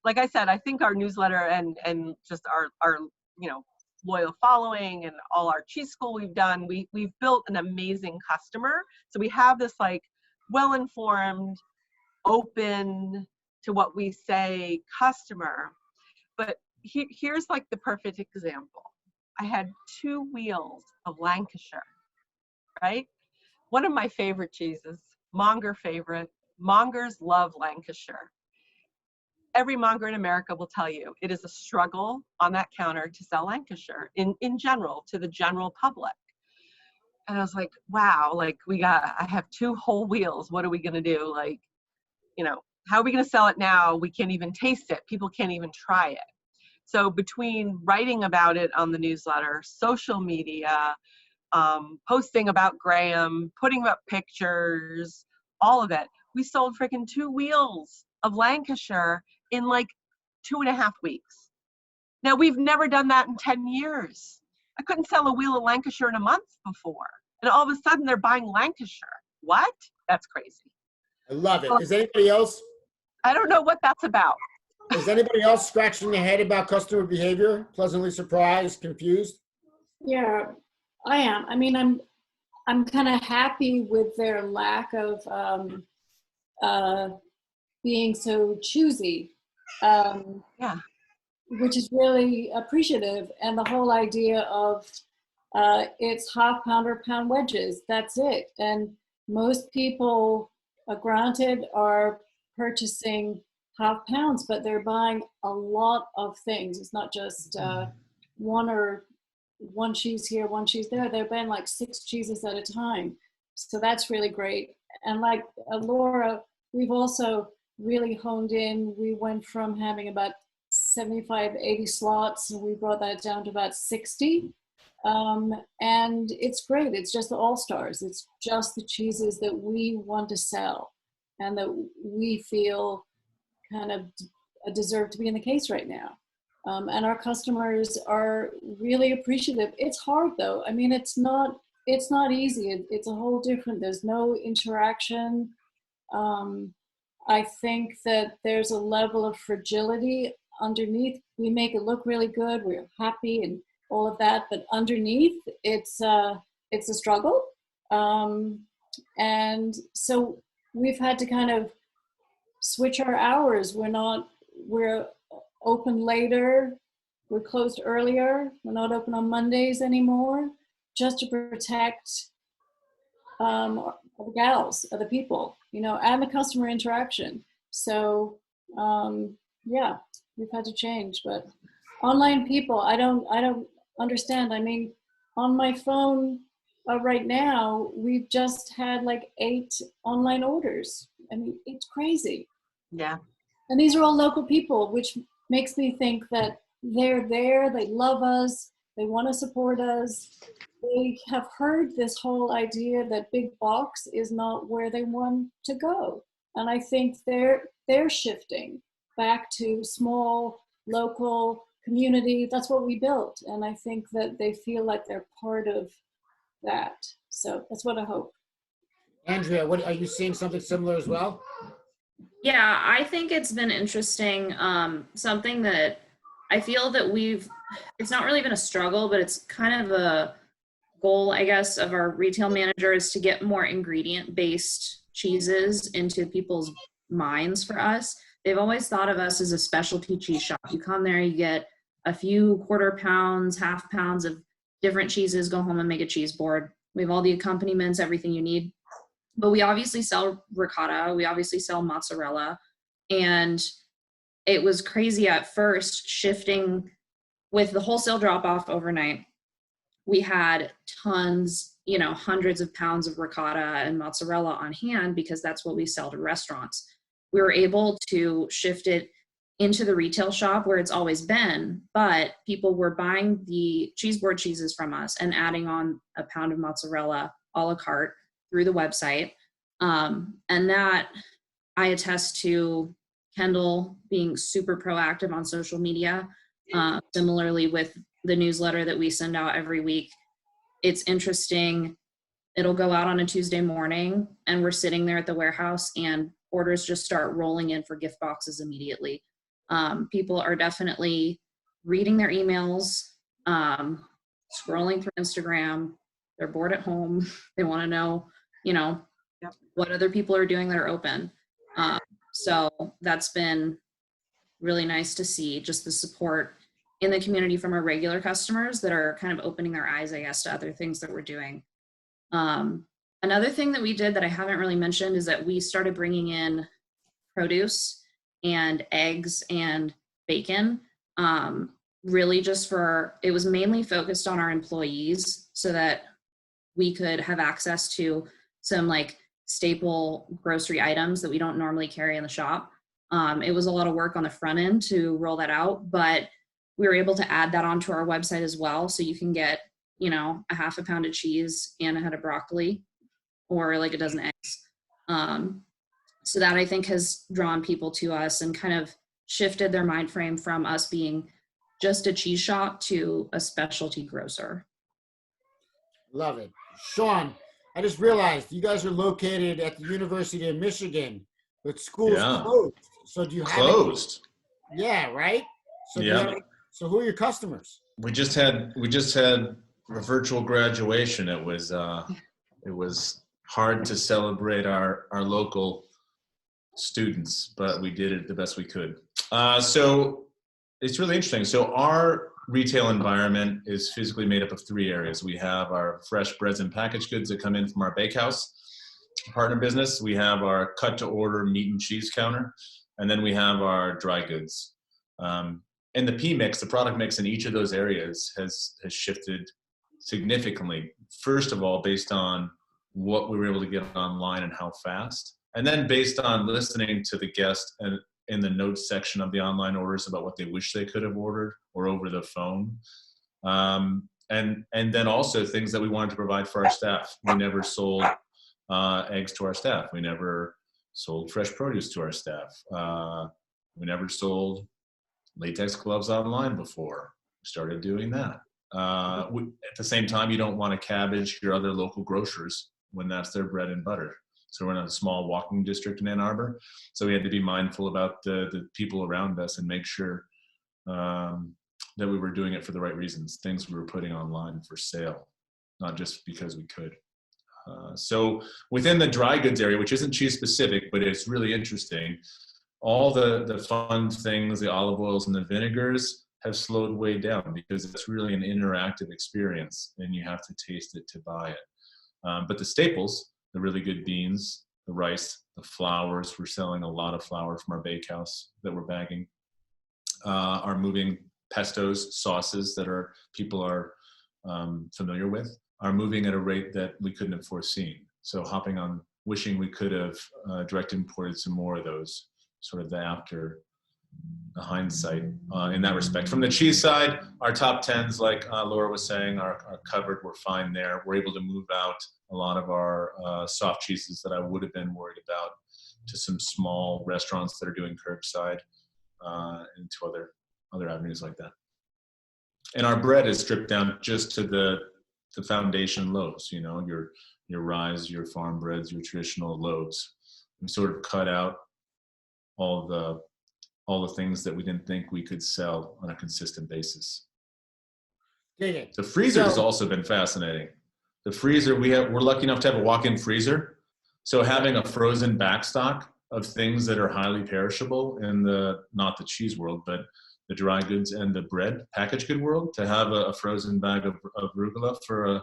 Like I said, I think our newsletter and just our loyal following and all our cheese school we've done, we've built an amazing customer. So we have this like well-informed, open to what we say customer. But here's like the perfect example. I had 2 wheels of Lancashire, right? One of my favorite cheeses, Monger favorite. Mongers love Lancashire. Every monger in America will tell you it is a struggle on that counter to sell Lancashire in general to the general public. And I was like, wow, like I have 2 whole wheels. What are we going to do? Like, how are we going to sell it now? We can't even taste it. People can't even try it. So between writing about it on the newsletter, social media, posting about Graham, putting up pictures, all of it, we sold freaking 2 wheels of Lancashire in like 2.5 weeks. Now, we've never done that in 10 years. I couldn't sell a wheel of Lancashire in a month before. And all of a sudden they're buying Lancashire. What? That's crazy. I love it. Is anybody else? I don't know what that's about. Is anybody else scratching their head about customer behavior? Pleasantly surprised, confused? Yeah, I am. I mean, I'm kind of happy with their lack of being so choosy. Yeah. Which is really appreciative. And the whole idea of it's half-pound or pound wedges, that's it. And most people, granted, are purchasing half pounds, but they're buying a lot of things. It's not just one cheese here, one cheese there. They're buying like 6 cheeses at a time. So that's really great. And like Laura, we've also really honed in. We went from having about 75, 80 slots, and we brought that down to about 60. And it's great. It's just the all-stars. It's just the cheeses that we want to sell and that we feel kind of deserve to be in the case right now. And our customers are really appreciative. It's hard though. I mean, it's not easy. It's a whole different, there's no interaction. I think that there's a level of fragility underneath. We make it look really good. We're happy and all of that, but underneath it's a struggle. And so we've had to kind of switch our hours. We're open later. We're closed earlier. We're not open on Mondays anymore, just to protect the gals, the people, and the customer interaction. So yeah, we've had to change. But online people, I don't understand. I mean, on my phone right now, we've just had like 8 online orders. I mean, it's crazy. Yeah. And these are all local people, which makes me think that they're there, they love us, they want to support us. They have heard this whole idea that big box is not where they want to go. And I think they're shifting back to small, local community. That's what we built. And I think that they feel like they're part of that. So that's what I hope. Andrea, what are you seeing something similar as well? Yeah, I think it's been interesting. Something that I feel that it's not really been a struggle, but it's kind of a goal, I guess, of our retail manager is to get more ingredient-based cheeses into people's minds for us. they've always thought of us as a specialty cheese shop. You come there, you get a few quarter pounds, half pounds of different cheeses, go home and make a cheese board. We have all the accompaniments, everything you need. But we obviously sell ricotta, we obviously sell mozzarella. And it was crazy at first shifting with the wholesale drop off overnight. We had tons, you know, hundreds of pounds of ricotta and mozzarella on hand because that's what we sell to restaurants. We were able to shift it into the retail shop where it's always been, but people were buying the cheese board cheeses from us and adding on a pound of mozzarella a la carte through the website. And that I attest to Kendall being super proactive on social media. Similarly with the newsletter that we send out every week. It's interesting. It'll go out on a Tuesday morning and we're sitting there at the warehouse and orders just start rolling in for gift boxes immediately. People are definitely reading their emails, scrolling through Instagram. They're bored at home. They want to know, you know, what other people are doing that are open. So that's been really nice to see, just the support in the community from our regular customers that are kind of opening their eyes, I guess, to other things that we're doing. Another thing that we did that I haven't really mentioned is that we started bringing in produce and eggs and bacon, really just for, it was mainly focused on our employees so that we could have access to some like staple grocery items that we don't normally carry in the shop. It was a lot of work on the front end to roll that out, but we were able to add that onto our website as well. So you can get, you know, a half a pound of cheese and a head of broccoli or like a dozen eggs. So that I think has drawn people to us and kind of shifted their mind frame from us being just a cheese shop to a specialty grocer. Love it. Sean, I just realized you guys are located at the University of Michigan, but school's closed. So do you have closed? Yeah, right? So so who are your customers? We just had a virtual graduation. It was hard to celebrate our local students, but we did it the best we could. So it's really interesting. So our retail environment is physically made up of 3 areas. We have our fresh breads and packaged goods that come in from our bakehouse partner business. We have our cut to order meat and cheese counter, and then we have our dry goods. And the P mix, the product mix in each of those areas has shifted significantly. First of all, based on what we were able to get online and how fast, and then based on listening to the guest and in the notes section of the online orders about what they wish they could have ordered or over the phone. And then also things that we wanted to provide for our staff. We never sold eggs to our staff. We never sold fresh produce to our staff. We never sold latex gloves online before. We started doing that. At the same time, you don't want to cabbage your other local grocers when that's their bread and butter. So we're in a small walking district in Ann Arbor. So we had to be mindful about the people around us and make sure that we were doing it for the right reasons, things we were putting online for sale, not just because we could. So within the dry goods area, which isn't cheese specific, but it's really interesting, all the fun things, the olive oils and the vinegars have slowed way down because it's really an interactive experience and you have to taste it to buy it. But the staples, the really good beans, the rice, the flours, we're selling a lot of flour from our bakehouse that we're bagging, are moving. Pestos, sauces that people are familiar with, are moving at a rate that we couldn't have foreseen. So hopping on, wishing we could have direct imported some more of those, sort of the hindsight in that respect. From the cheese side, our top 10s, like Laura was saying, are covered. We're fine there. We're able to move out a lot of our soft cheeses that I would have been worried about to some small restaurants that are doing curbside and to other avenues like that. And our bread is stripped down just to the foundation loaves, you know, your rye, your farm breads, your traditional loaves. We sort of cut out all the things that we didn't think we could sell on a consistent basis. The freezer has also been fascinating. The freezer, we're lucky enough to have a walk-in freezer. So having a frozen backstock of things that are highly perishable in not the cheese world, but the dry goods and the bread packaged good world. To have a frozen bag of arugula for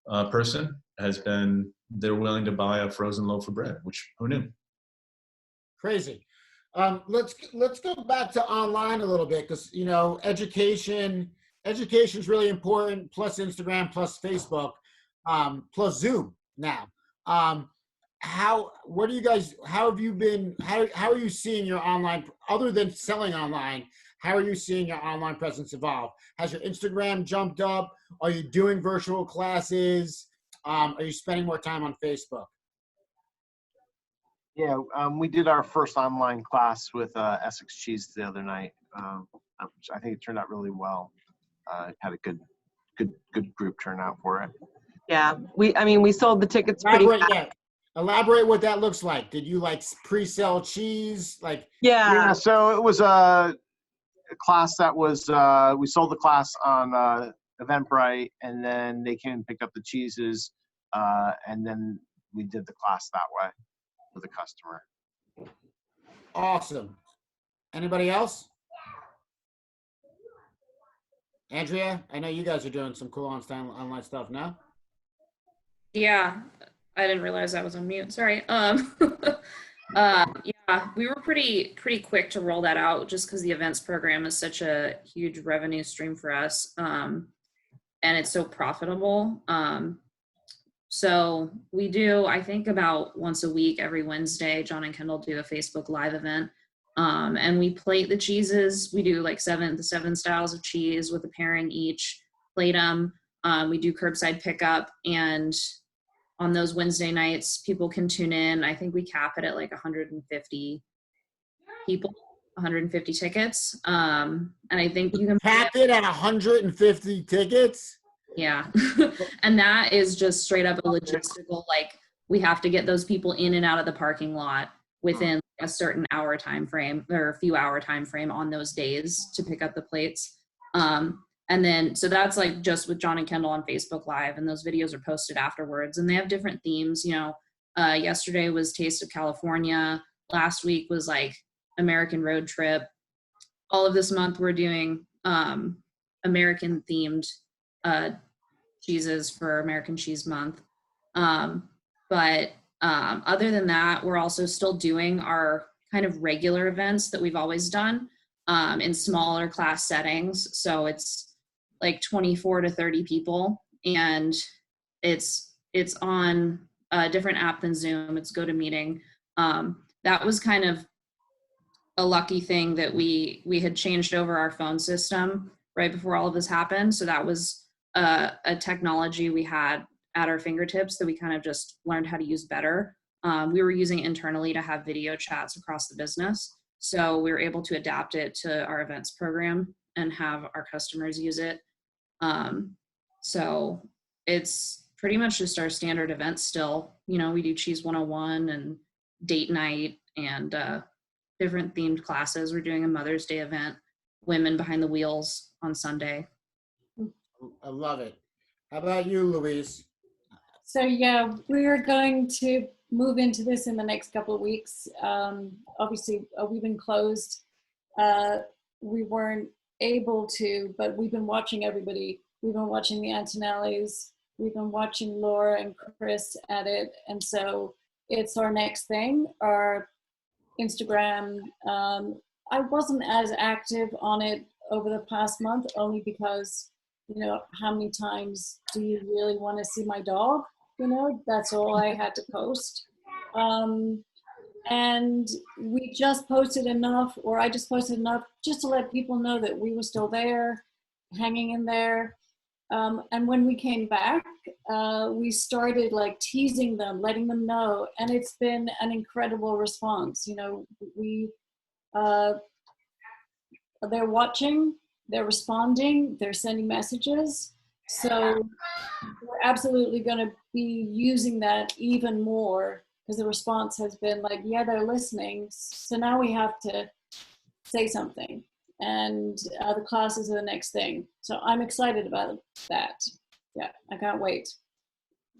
a person has been, they're willing to buy a frozen loaf of bread, which who knew? Crazy. Let's go back to online a little bit, because education is really important. Plus Instagram, plus Facebook, plus Zoom now. How are you seeing your online, other than selling online? How are you seeing your online presence evolve? Has your Instagram jumped up? Are you doing virtual classes? Are you spending more time on Facebook? Yeah, we did our first online class with Essex Cheese the other night. Which I think it turned out really well. Had a good group turnout for it. Yeah, we sold the tickets pretty fast. Elaborate what that looks like. Did you like pre-sell cheese? Yeah. So it was a class that was, we sold the class on Eventbrite, and then they came and picked up the cheeses, and then we did the class that way with the customer. Awesome. Anybody else? Andrea, I know you guys are doing some cool online stuff now. Yeah, I didn't realize I was on mute. Sorry. Yeah, we were pretty quick to roll that out, just because the events program is such a huge revenue stream for us, and it's so profitable. So we do, I think, about once a week, every Wednesday, John and Kendall do a Facebook Live event, and we plate the cheeses. We do like the seven styles of cheese with a pairing each, plate them. We do curbside pickup, and on those Wednesday nights, people can tune in. I think we cap it at like 150 people, 150 tickets. And I think you can cap it at 150 tickets. Yeah. And that is just straight up a logistical, like, we have to get those people in and out of the parking lot within a certain hour time frame, or a few hour time frame on those days to pick up the plates. And then, so that's like just with John and Kendall on Facebook Live, and those videos are posted afterwards, and they have different themes. Yesterday was Taste of California. Last week was like American Road Trip. All of this month we're doing American themed cheeses for American Cheese Month. But other than that, we're also still doing our kind of regular events that we've always done in smaller class settings. So it's like 24 to 30 people, and it's on a different app than Zoom. It's GoToMeeting. That was kind of a lucky thing that we had changed over our phone system right before all of this happened. So that was a technology we had at our fingertips that we kind of just learned how to use better. We were using internally to have video chats across the business. So we were able to adapt it to our events program and have our customers use it. So it's pretty much just our standard events still. We do Cheese 101 and date night and different themed classes. We're doing a Mother's Day event, Women Behind the Wheels, on Sunday. I love it. How about you, Louise? So yeah, we're going to move into this in the next couple of weeks. Obviously, we've been closed. We weren't able to, but we've been watching everybody. We've been watching the Antonellis. We've been watching Laura and Chris at it. And so it's our next thing, our Instagram. I wasn't as active on it over the past month, only because, how many times do you really want to see my dog? That's all I had to post. And we just posted enough, or I just posted enough just to let people know that we were still there, hanging in there. And when we came back, we started like teasing them, letting them know. And it's been an incredible response. They're watching, they're responding, they're sending messages. So we're absolutely going to be using that even more, because the response has been like, yeah, they're listening. So now we have to say something, and the classes are the next thing. So I'm excited about that. Yeah, I can't wait.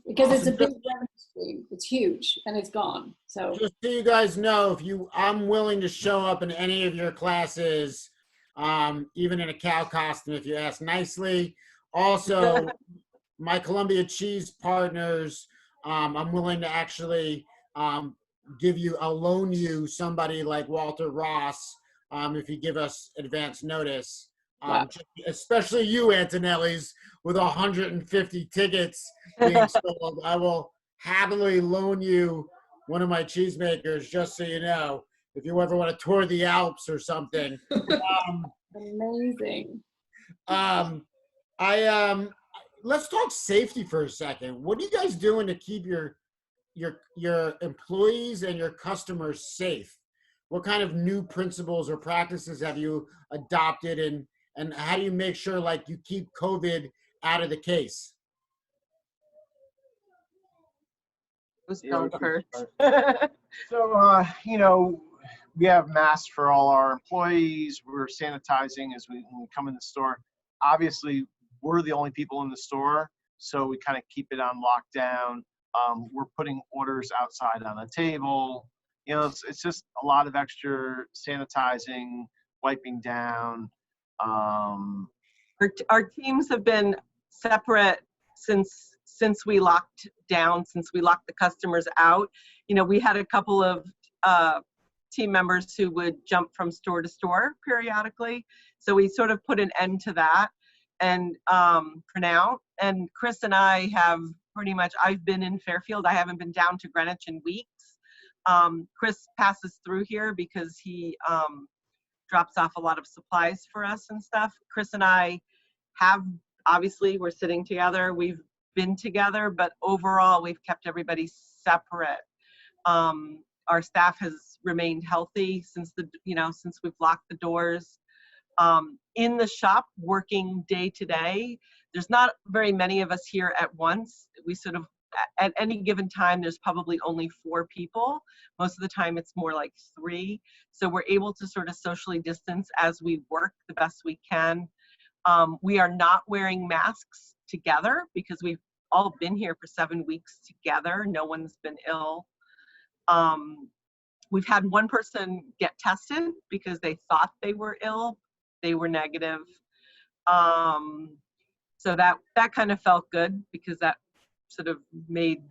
because it's a Awesome. big revenue stream. It's huge and it's gone. So Just so you guys know, I'm willing to show up in any of your classes, even in a cow costume if you ask nicely. Also, my Columbia Cheese partners, I'm willing to actually I'll loan you somebody like Walter Ross if you give us advance notice. Wow. Especially you, Antonelli's, with 150 tickets being sold. I will happily loan you one of my cheesemakers, just so you know, if you ever want to tour the Alps or something. Amazing. Let's talk safety for a second. What are you guys doing to keep your employees and your customers safe? What kind of new principles or practices have you adopted, and how do you make sure like you keep COVID out of the case? Who's going first? So, we have masks for all our employees. We're sanitizing when we come in the store. Obviously, we're the only people in the store, so we kind of keep it on lockdown. We're putting orders outside on a table. It's just a lot of extra sanitizing, wiping down. Our teams have been separate since we locked down, since we locked the customers out. We had a couple of team members who would jump from store to store periodically. So we sort of put an end to that. And for now, and Chris and I have pretty much, I've been in Fairfield. I haven't been down to Greenwich in weeks. Chris passes through here because he drops off a lot of supplies for us and stuff. Chris and I obviously we're sitting together. We've been together, but overall we've kept everybody separate. Our staff has remained healthy since we've locked the doors. In the shop, working day to day, there's not very many of us here at once. We sort of, at any given time, there's probably only 4 people. Most of the time it's more like 3. So we're able to sort of socially distance as we work the best we can. We are not wearing masks together because we've all been here for 7 weeks together. No one's been ill. We've had one person get tested because they thought they were ill. They were negative. So that kind of felt good because that sort of made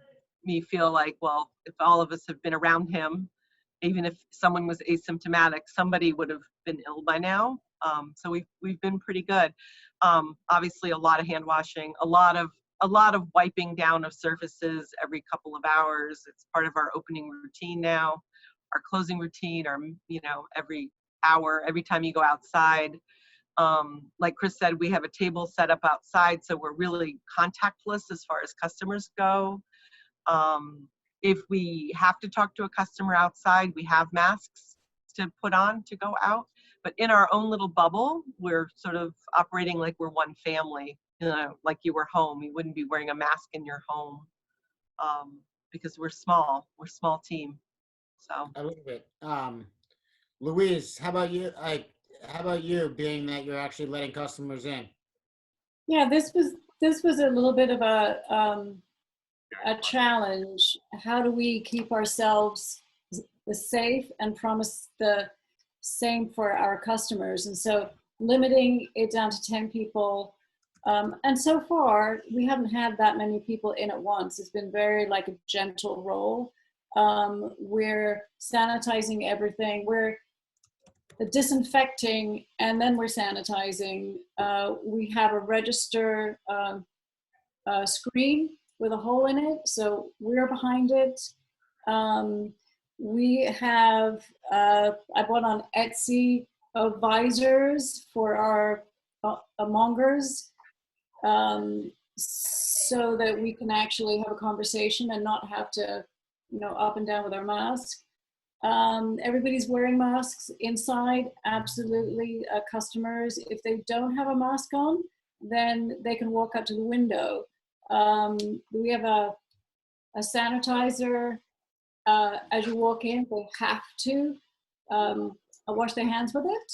me feel like, well, if all of us have been around him, even if someone was asymptomatic, somebody would have been ill by now. So we've been pretty good. Obviously, a lot of hand washing, a lot of wiping down of surfaces every couple of hours. It's part of our opening routine now, our closing routine, or every hour, every time you go outside. Like Chris said, we have a table set up outside, so we're really contactless as far as customers go. If we have to talk to a customer outside, we have masks to put on to go out. But in our own little bubble, we're sort of operating like we're one family, like you were home. You wouldn't be wearing a mask in your home because we're small. We're a small team. So I love it. Louise, how about you? How about you, being that you're actually letting customers in? Yeah, this was a little bit of a challenge. How do we keep ourselves safe and promise the same for our customers? And so limiting it down to 10 people. And so far, we haven't had that many people in at once. It's been very like a gentle roll. We're sanitizing everything. We're disinfecting and then we're sanitizing. We have a register screen with a hole in it, so we're behind it. We have, I bought on Etsy visors for our mongers so that we can actually have a conversation and not have to, up and down with our mask. Everybody's wearing masks inside, absolutely. Customers, if they don't have a mask on, then they can walk up to the window. We have a sanitizer. As you walk in, they have to wash their hands with it,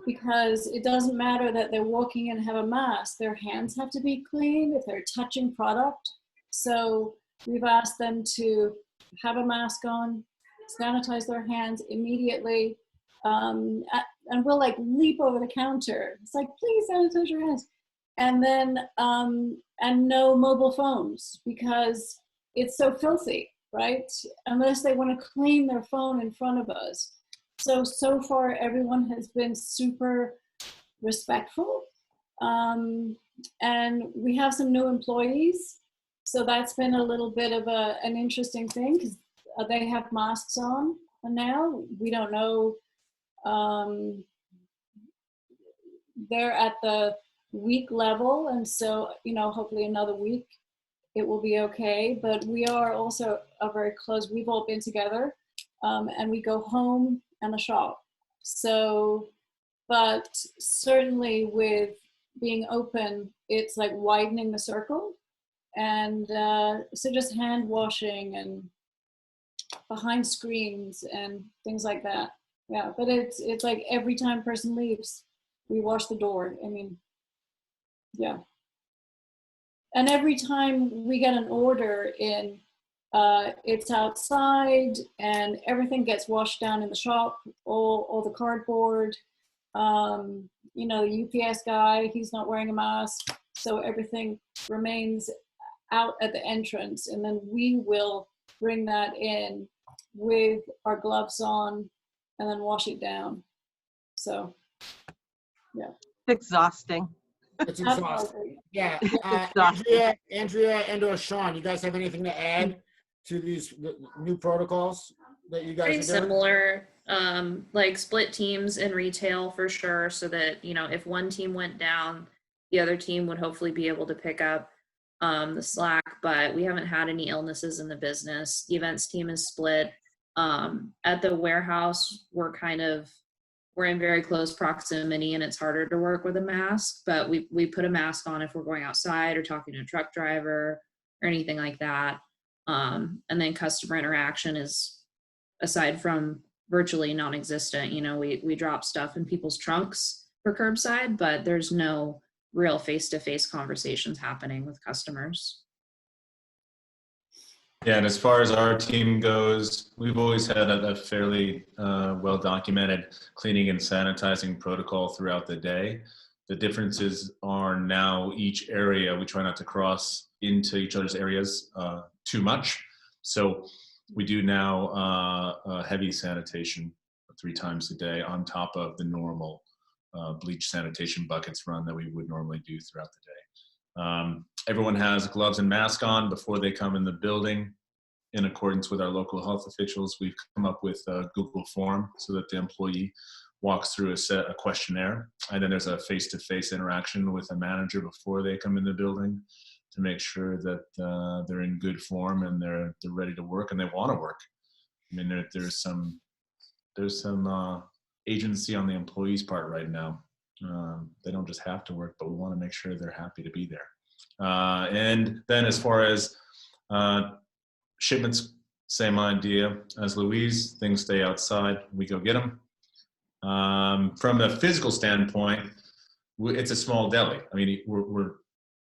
because it doesn't matter that they're walking in and have a mask. Their hands have to be clean if they're touching product. So we've asked them to have a mask on, sanitize their hands immediately, and we'll like leap over the counter. It's like, please sanitize your hands. And then, and no mobile phones, because it's so filthy, right? Unless they want to clean their phone in front of us. So far, everyone has been super respectful. And we have some new employees. So that's been a little bit of an interesting thing, because they have masks on now. We don't know. They're at the week level, and so, you know, hopefully another week it will be okay. But we are also very close. We've all been together, and we go home and a shop. So, but certainly with being open, it's like widening the circle. And so just hand washing and behind screens and things like that. Yeah, but it's like every time a person leaves, we wash the door. I mean, yeah. And every time we get an order in, it's outside and everything gets washed down in the shop, all the cardboard. You know, the UPS guy, he's not wearing a mask. So everything remains out at the entrance. And then we will bring that in with our gloves on and then wash it down. So, yeah. Exhausting. It's exhausting. Yeah. Exhausting. Andrea and/or Sean, you guys have anything to add to these new protocols that you guys Pretty are doing? similar, like split teams in retail for sure, so that, you know, if one team went down, the other team would hopefully be able to pick up the slack. But we haven't had any illnesses in the business. The events team is split. At the warehouse, we're in very close proximity, and it's harder to work with a mask, but we put a mask on if we're going outside or talking to a truck driver or anything like that. And then customer interaction is, aside from virtually non-existent. You know, we drop stuff in people's trunks for curbside, but there's no real face-to-face conversations happening with customers. Yeah, and as far as our team goes, we've always had a fairly well-documented cleaning and sanitizing protocol throughout the day. The differences are now each area, we try not to cross into each other's areas too much. So we do now heavy sanitation 3 times a day on top of the normal bleach sanitation buckets run that we would normally do throughout the day. Everyone has gloves and mask on before they come in the building. In accordance with our local health officials, we've come up with a Google form so that the employee walks through a questionnaire, and then there's a face-to-face interaction with a manager before they come in the building to make sure that they're in good form and they're ready to work and they want to work. I mean, there's some agency on the employee's part right now. They don't just have to work, but we want to make sure they're happy to be there. And then as far as shipments, same idea as Louise, things stay outside, we go get them. From a physical standpoint, it's a small deli. I mean, we're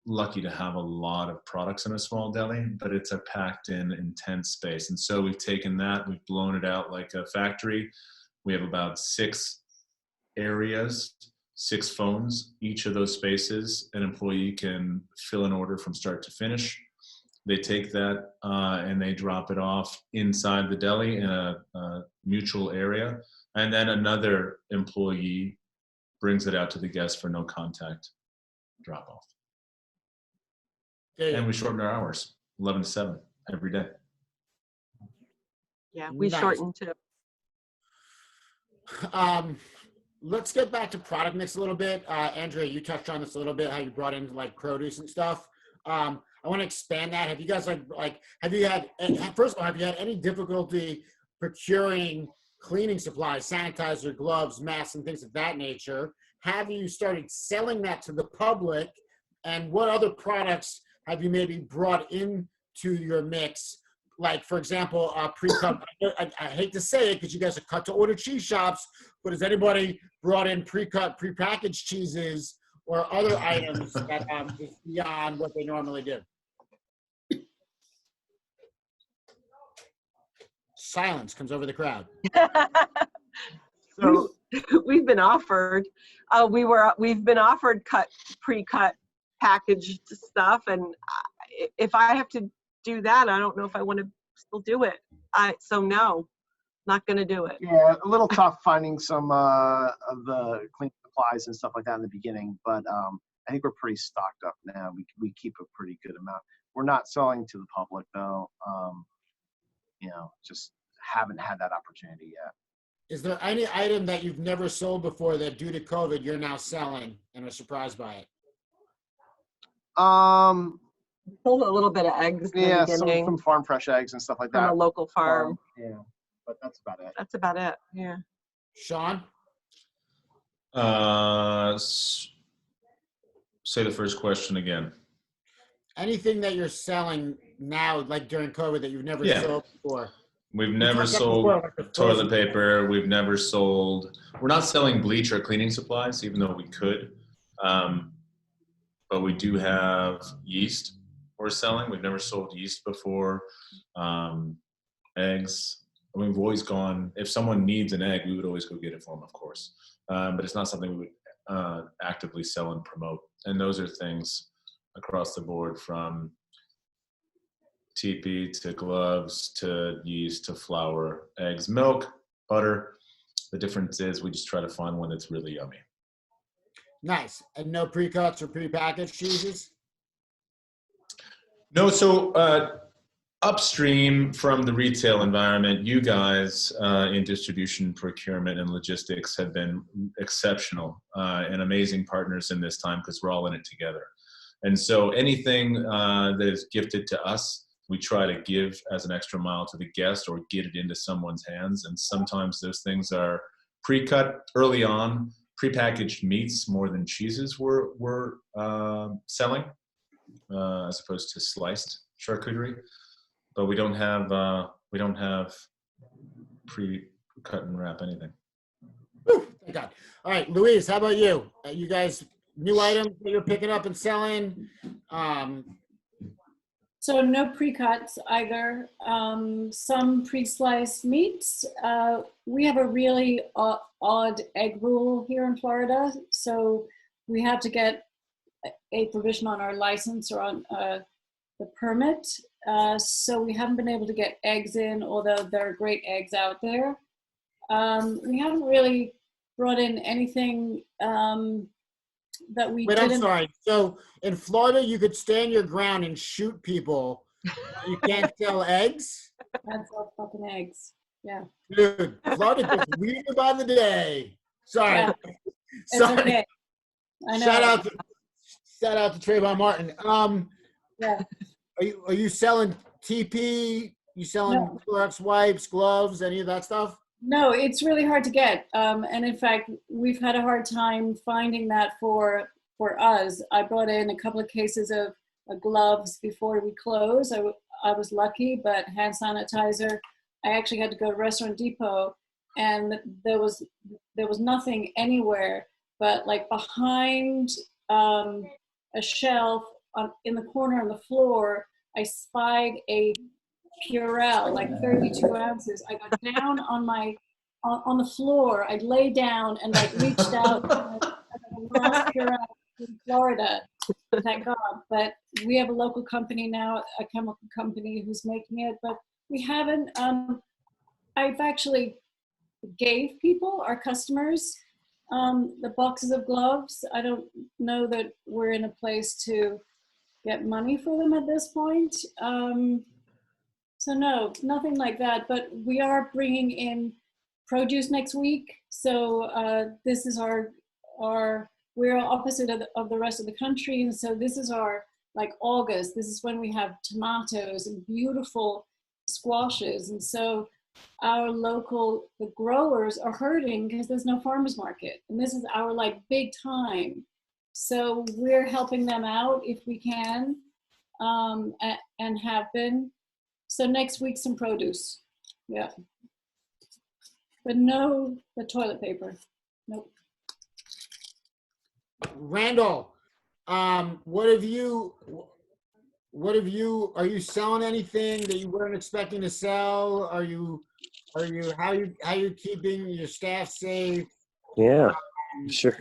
lucky to have a lot of products in a small deli, but it's a packed in, intense space. And so we've taken that, we've blown it out like a factory. We have about 6 areas, 6 phones. Each of those spaces, an employee can fill an order from start to finish. They take that and they drop it off inside the deli in a mutual area. And then another employee brings it out to the guest for no contact drop off. And we shorten our hours, 11 to 7 every day. Yeah, we Nice. shortened too. Let's get back to product mix a little bit. Andrea, you touched on this a little bit, how you brought in like produce and stuff. I want to expand that. Have you guys have you had any difficulty procuring cleaning supplies, sanitizer, gloves, masks, and things of that nature? Have you started selling that to the public? And what other products have you maybe brought into your mix? Like, for example, pre-cut. I hate to say it because you guys are cut-to-order cheese shops, but has anybody brought in pre-cut, pre-packaged cheeses or other items that is beyond what they normally do? silence comes over the crowd. So we've been offered, we've been offered pre-cut packaged stuff, and if I have to do that, I don't know if I want to still do it. So no, not going to do it. Yeah, a little tough finding some of the cleaning supplies and stuff like that in the beginning, but I think we're pretty stocked up now. We keep a pretty good amount. We're not selling to the public though. Just haven't had that opportunity yet. Is there any item that you've never sold before that due to COVID you're now selling and are surprised by it? Sold a little bit of eggs in the beginning. Some farm fresh eggs and stuff like that. From a local farm. Yeah, but that's about it. That's about it. Yeah. Sean? Say the first question again. Anything that you're selling now, like during COVID, that you've never sold before? We've never sold toilet paper. We've never sold. We're not selling bleach or cleaning supplies, even though we could. But we do have yeast we're selling. We've never sold yeast before. Eggs. I mean, we've always gone. If someone needs an egg, we would always go get it for them, of course. But it's not something we would actively sell and promote. And those are things across the board, from TP to gloves to yeast to flour, eggs, milk, butter. The difference is we just try to find one that's really yummy. Nice. And no pre-cuts or pre-packaged cheeses? No, so upstream from the retail environment, you guys in distribution, procurement, and logistics have been exceptional and amazing partners in this time, because we're all in it together. And so anything that is gifted to us, we try to give as an extra mile to the guest or get it into someone's hands. And sometimes those things are pre-cut early on, pre-packaged meats more than cheeses we're selling, as opposed to sliced charcuterie. But we don't have pre-cut and wrap anything. Whew, thank God. All right, Louise, how about you? You guys, new items that you're picking up and selling? So no pre-cuts either. Some pre-sliced meats. We have a really odd egg rule here in Florida. So we have to get a provision on our license or on the permit. So we haven't been able to get eggs in, although there are great eggs out there. We haven't really brought in anything that we didn't. I'm sorry. So in Florida, you could stand your ground and shoot people. You can't sell eggs? That's all fucking eggs. Yeah. Dude, Florida gets weirder by the day. Sorry. Yeah. Sorry. Okay. I know. Shout out to Trayvon Martin. Yeah. Are you selling TP? You selling Clorox wipes, gloves, any of that stuff? No, it's really hard to get. And in fact, we've had a hard time finding that for us. I brought in a couple of cases of gloves before we closed. I was lucky, but hand sanitizer, I actually had to go to Restaurant Depot, and there was nothing anywhere, but like behind a shelf in the corner on the floor, I spied a Purell, like 32 ounces. I got down on the floor. I lay down and like reached out. The last Purell in Florida, thank God. But we have a local company now, a chemical company who's making it. But we haven't. I've actually gave people, our customers, the boxes of gloves. I don't know that we're in a place to get money for them at this point. So no, nothing like that, but we are bringing in produce next week. So this is we're opposite of the rest of the country. And so this is our, like August, this is when we have tomatoes and beautiful squashes. And so the growers are hurting because there's no farmer's market. And this is our like big time. So we're helping them out if we can, and have been. So next week, some produce, yeah. But no, the toilet paper, nope. Randall, are you selling anything that you weren't expecting to sell? Are you how you keeping your staff safe? Yeah, sure.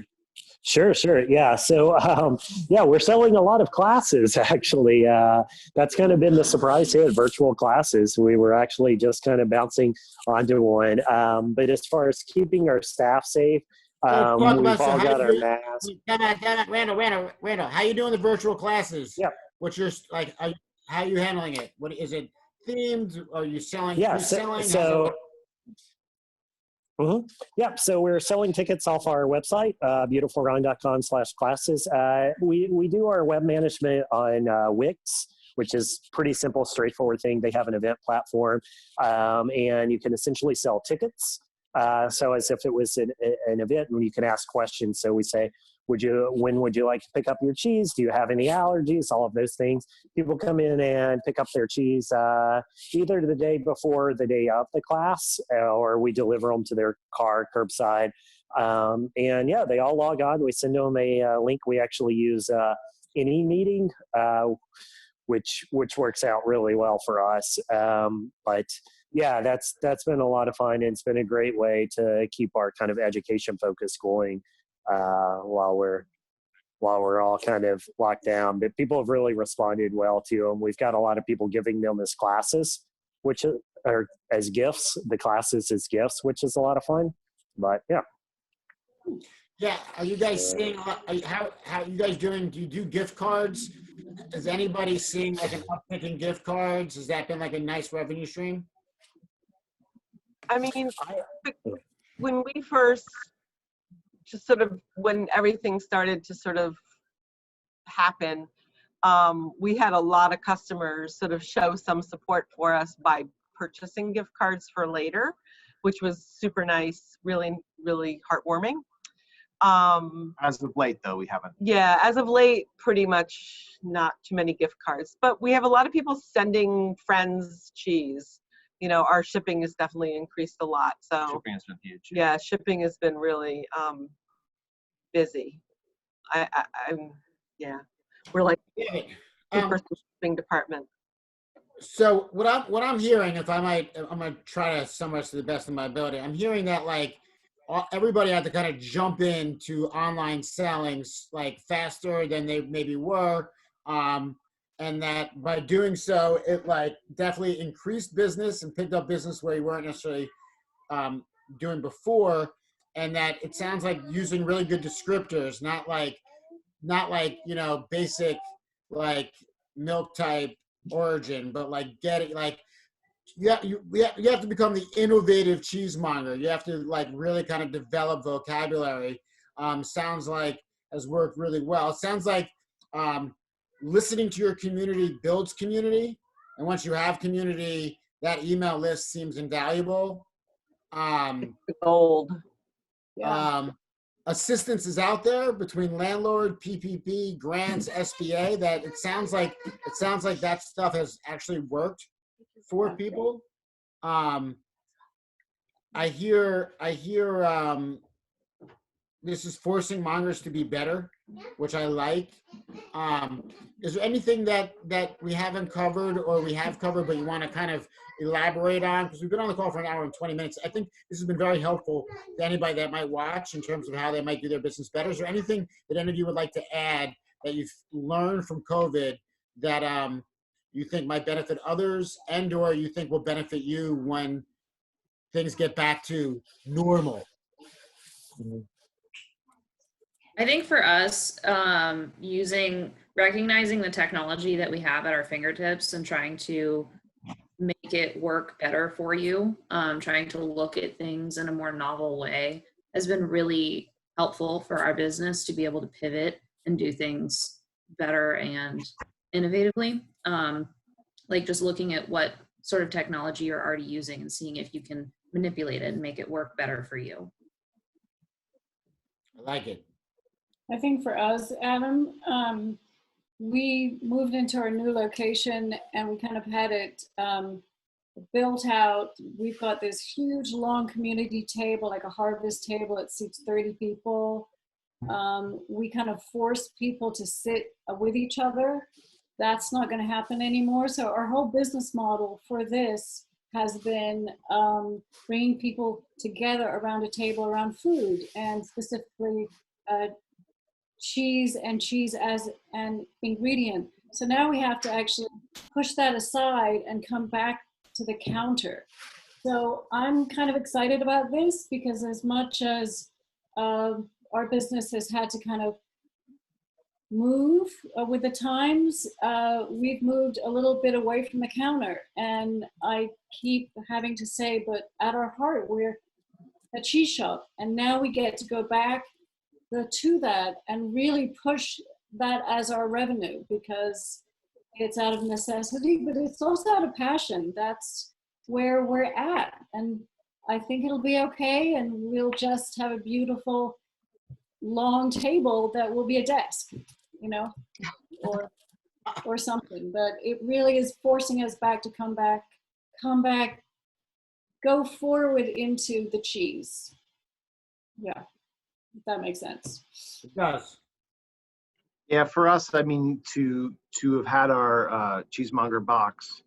Sure. Yeah. So, yeah, we're selling a lot of classes, actually. That's kind of been the surprise hit, virtual classes. We were actually just kind of bouncing onto one. But as far as keeping our staff safe, So talk we've about so all how got our you masks. come on, Randall. How you doing the virtual classes? Yep. What's your like? How are you handling it? What is it themed? Are you selling? Yeah. Free selling? So Mhm. Yep. So we're selling tickets off our website, beautifulrind.com/classes. We do our web management on Wix, which is pretty simple, straightforward thing. They have an event platform, and you can essentially sell tickets. So as if it was an event, and you can ask questions. So we say, when would you like to pick up your cheese? Do you have any allergies? All of those things. People come in and pick up their cheese either the day before, the day of the class, or we deliver them to their car curbside. And yeah, they all log on. We send them a link. We actually use any meeting, which works out really well for us. But yeah, that's been a lot of fun, and it's been a great way to keep our kind of education focus going while we're all kind of locked down. But people have really responded well to them. We've got a lot of people giving them as classes, which are as gifts. The classes as gifts, which is a lot of fun. But yeah. Yeah. Are you guys seeing how you guys doing? Do you do gift cards? Is anybody seeing like an uptick in gift cards? Has that been like a nice revenue stream? I mean, when we first just sort of, when everything started to sort of happen, we had a lot of customers sort of show some support for us by purchasing gift cards for later, which was super nice, really, really heartwarming. As of late, though, we haven't. Yeah, as of late, pretty much not too many gift cards, but we have a lot of people sending friends cheese. You know, our shipping has definitely increased a lot. So Shipping has been huge. yeah, shipping has been really busy. I'm yeah, we're like super shipping department. So what I'm hearing, if I might, I'm gonna try to summarize to the best of my ability. I'm hearing that like everybody had to kind of jump into online selling like faster than they maybe were, and that by doing so, it like definitely increased business and picked up business where you weren't necessarily doing before, and that it sounds like using really good descriptors, not like basic like milk type origin, but like getting like you have to become the innovative cheesemonger. You have to like really kind of develop vocabulary. Sounds like has worked really well. It sounds like listening to your community builds community, and once you have community, that email list seems invaluable. Gold. Yeah. Assistance is out there between landlord, PPP, grants, SBA. That it sounds like that stuff has actually worked for people. I hear this is forcing mongers to be better, which I like. Is there anything that we haven't covered or we have covered but you want to kind of elaborate on? Because we've been on the call for an hour and 20 minutes. I think this has been very helpful to anybody that might watch in terms of how they might do their business better. Is there anything that any of you would like to add that you've learned from COVID that you think might benefit others and or you think will benefit you when things get back to normal? I think for us, recognizing the technology that we have at our fingertips and trying to make it work better for you, trying to look at things in a more novel way has been really helpful for our business to be able to pivot and do things better and innovatively. Like just looking at what sort of technology you're already using and seeing if you can manipulate it and make it work better for you. I like it. I think for us, Adam, we moved into our new location and we kind of had it built out. We've got this huge long community table, like a harvest table. It seats 30 people. We kind of force people to sit with each other. That's not going to happen anymore. So our whole business model for this has been bringing people together around a table around food, and specifically cheese and cheese as an ingredient. So now we have to actually push that aside and come back to the counter. So I'm kind of excited about this, because as much as our business has had to kind of move with the times, we've moved a little bit away from the counter. And I keep having to say, but at our heart, we're a cheese shop. And now we get to go back to that and really push that as our revenue, because it's out of necessity, but it's also out of passion. That's where we're at. And I think it'll be okay. And we'll just have a beautiful long table that will be a desk, you know, or something. But it really is forcing us back to come back, go forward into the cheese. Yeah, if that makes sense. It does. Yeah, for us, I mean, to have had our cheesemonger box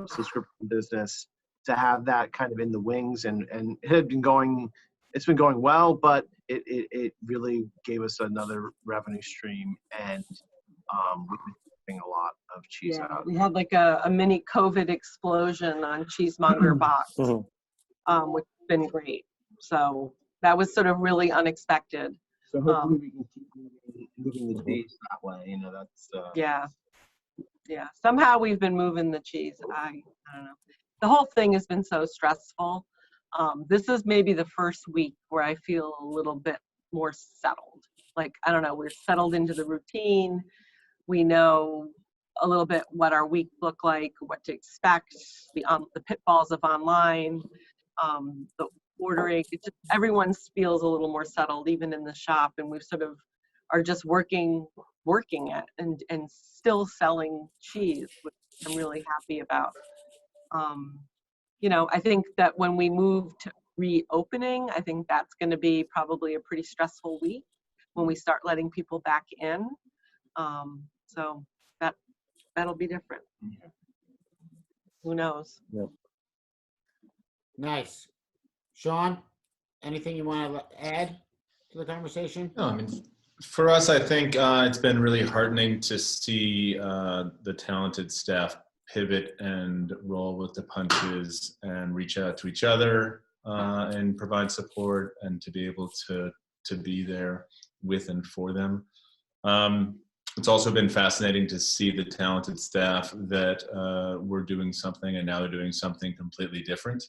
subscription business, to have that kind of in the wings, and it had been going, it's been going well, but it really gave us another revenue stream, and we've been shipping a lot of cheese out. We had like a mini COVID explosion on Cheesemonger Box, which has been great. So that was sort of really unexpected. So hopefully we can keep moving the cheese that way. You know, that's yeah. Somehow we've been moving the cheese. I don't know. The whole thing has been so stressful. This is maybe the first week where I feel a little bit more settled. Like, I don't know, we're settled into the routine. We know a little bit what our week look like, what to expect, the pitfalls of online, the ordering. It just, everyone feels a little more settled, even in the shop, and we sort of are just working at and still selling cheese, which I'm really happy about. You know, I think that when we move to reopening, I think that's going to be probably a pretty stressful week when we start letting people back in. So that'll be different. Who knows? Yep. Nice. Sean, anything you want to add to the conversation? No, I mean, for us, I think it's been really heartening to see the talented staff pivot and roll with the punches and reach out to each other and provide support, and to be able to be there with and for them. It's also been fascinating to see the talented staff that were doing something and now they're doing something completely different,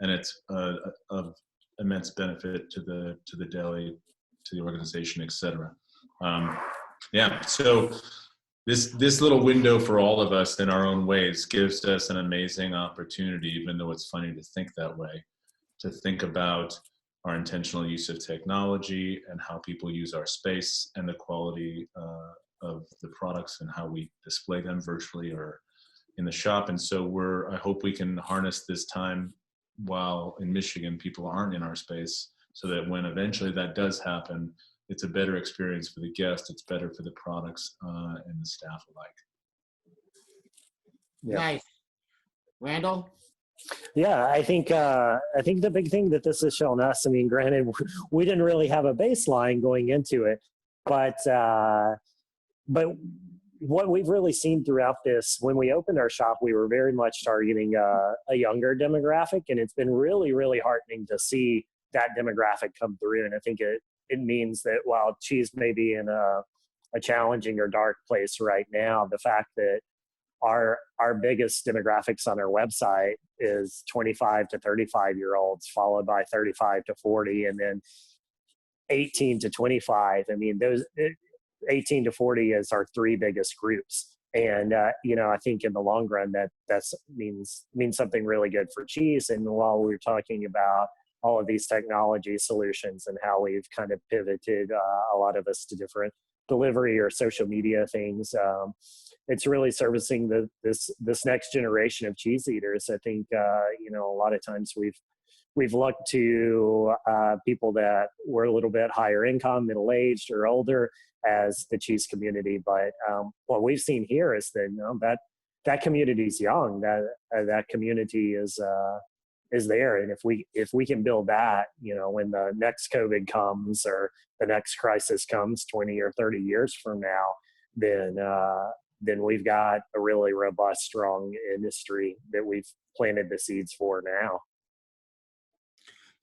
and it's of immense benefit to the deli, to the organization, etc. Yeah, so this little window for all of us in our own ways gives us an amazing opportunity, even though it's funny to think that way, to think about our intentional use of technology and how people use our space and the quality of the products and how we display them virtually or in the shop. And so I hope we can harness this time while in Michigan people aren't in our space, so that when eventually that does happen, it's a better experience for the guest, it's better for the products and the staff alike. Yeah. Nice. Randall? Yeah, I think the big thing that this has shown us, I mean, granted, we didn't really have a baseline going into it, but what we've really seen throughout this, when we opened our shop, we were very much targeting a younger demographic, and it's been really, really heartening to see that demographic come through. And I think it means that while cheese may be in a challenging or dark place right now, the fact that our biggest demographics on our website is 25 to 35-year-olds, followed by 35 to 40, and then 18 to 25. I mean, those 18 to 40 is our three biggest groups. And, I think in the long run that means something really good for cheese. And while we're talking about all of these technology solutions and how we've kind of pivoted, a lot of us, to different delivery or social media things, it's really servicing this next generation of cheese eaters. I think, a lot of times we've looked to people that were a little bit higher income, middle-aged or older as the cheese community. But what we've seen here is that that community's young. That community is there, and if we can build that, when the next COVID comes or the next crisis comes 20 or 30 years from now, then we've got a really robust, strong industry that we've planted the seeds for now.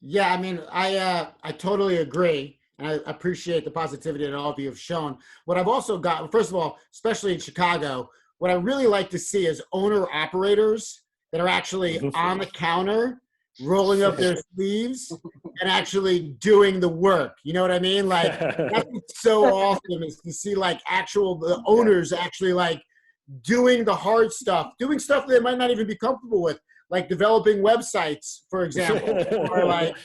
Yeah, I mean, I totally agree. And I appreciate the positivity that all of you have shown. What I've also got, first of all, especially in Chicago, what I really like to see is owner-operators that are actually on the counter, rolling up their sleeves and actually doing the work. You know what I mean? Like, that's what's so awesome, is to see like the owners actually like doing the hard stuff, doing stuff they might not even be comfortable with, like developing websites, for example, or like,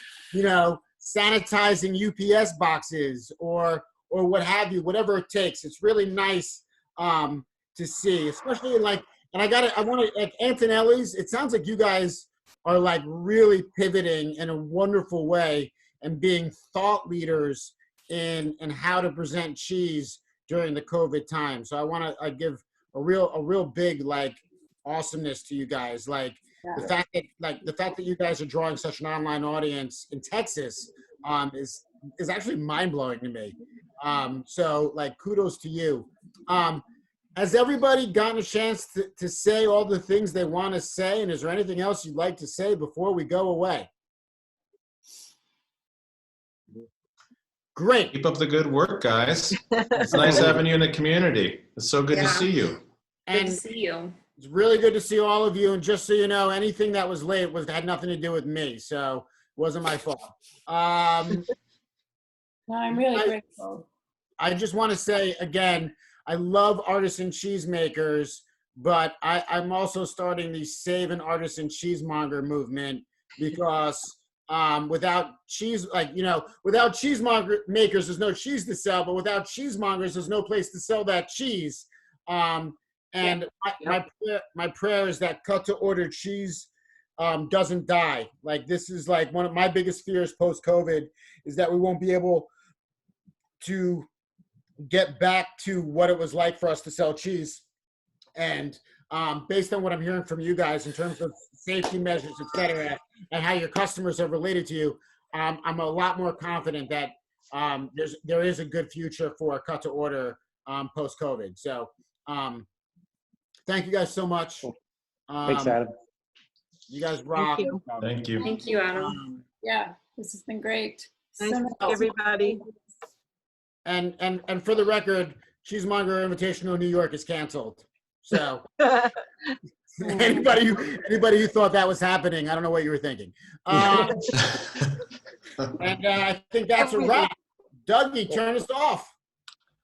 sanitizing UPS boxes or what have you, whatever it takes. It's really nice to see, especially like, and I want to, like Antonelli's, it sounds like you guys are like really pivoting in a wonderful way and being thought leaders in how to present cheese during the COVID time. So I want to give a real big like awesomeness to you guys. Like the fact that you guys are drawing such an online audience in Texas is actually mind blowing to me. So like kudos to you. Has everybody gotten a chance to say all the things they want to say? And is there anything else you'd like to say before we go away? Great. Keep up the good work, guys. It's nice having you in the community. It's so good to see you. Good to see you. It's really good to see all of you. And just so you know, anything that was late had nothing to do with me. So it wasn't my fault. No, I'm really grateful. I just want to say again, I love artisan cheesemakers, but I'm also starting the Save an Artisan Cheesemonger movement, because without cheese, without cheesemakers, there's no cheese to sell, but without cheesemongers, there's no place to sell that cheese. And my prayer is that cut to order cheese doesn't die. Like, this is like one of my biggest fears post-COVID, is that we won't be able to get back to what it was like for us to sell cheese. And based on what I'm hearing from you guys in terms of safety measures, et cetera, and how your customers have related to you, I'm a lot more confident that there is a good future for cut to order post-COVID. So thank you guys so much. Thanks, Adam. You guys rock. Thank you. Thank you. Thank you, Adam. Yeah, this has been great. Thanks, everybody. And for the record, Cheesemonger Invitational New York is canceled. So anybody who thought that was happening, I don't know what you were thinking. And I think that's a wrap. Dougie, turn us off.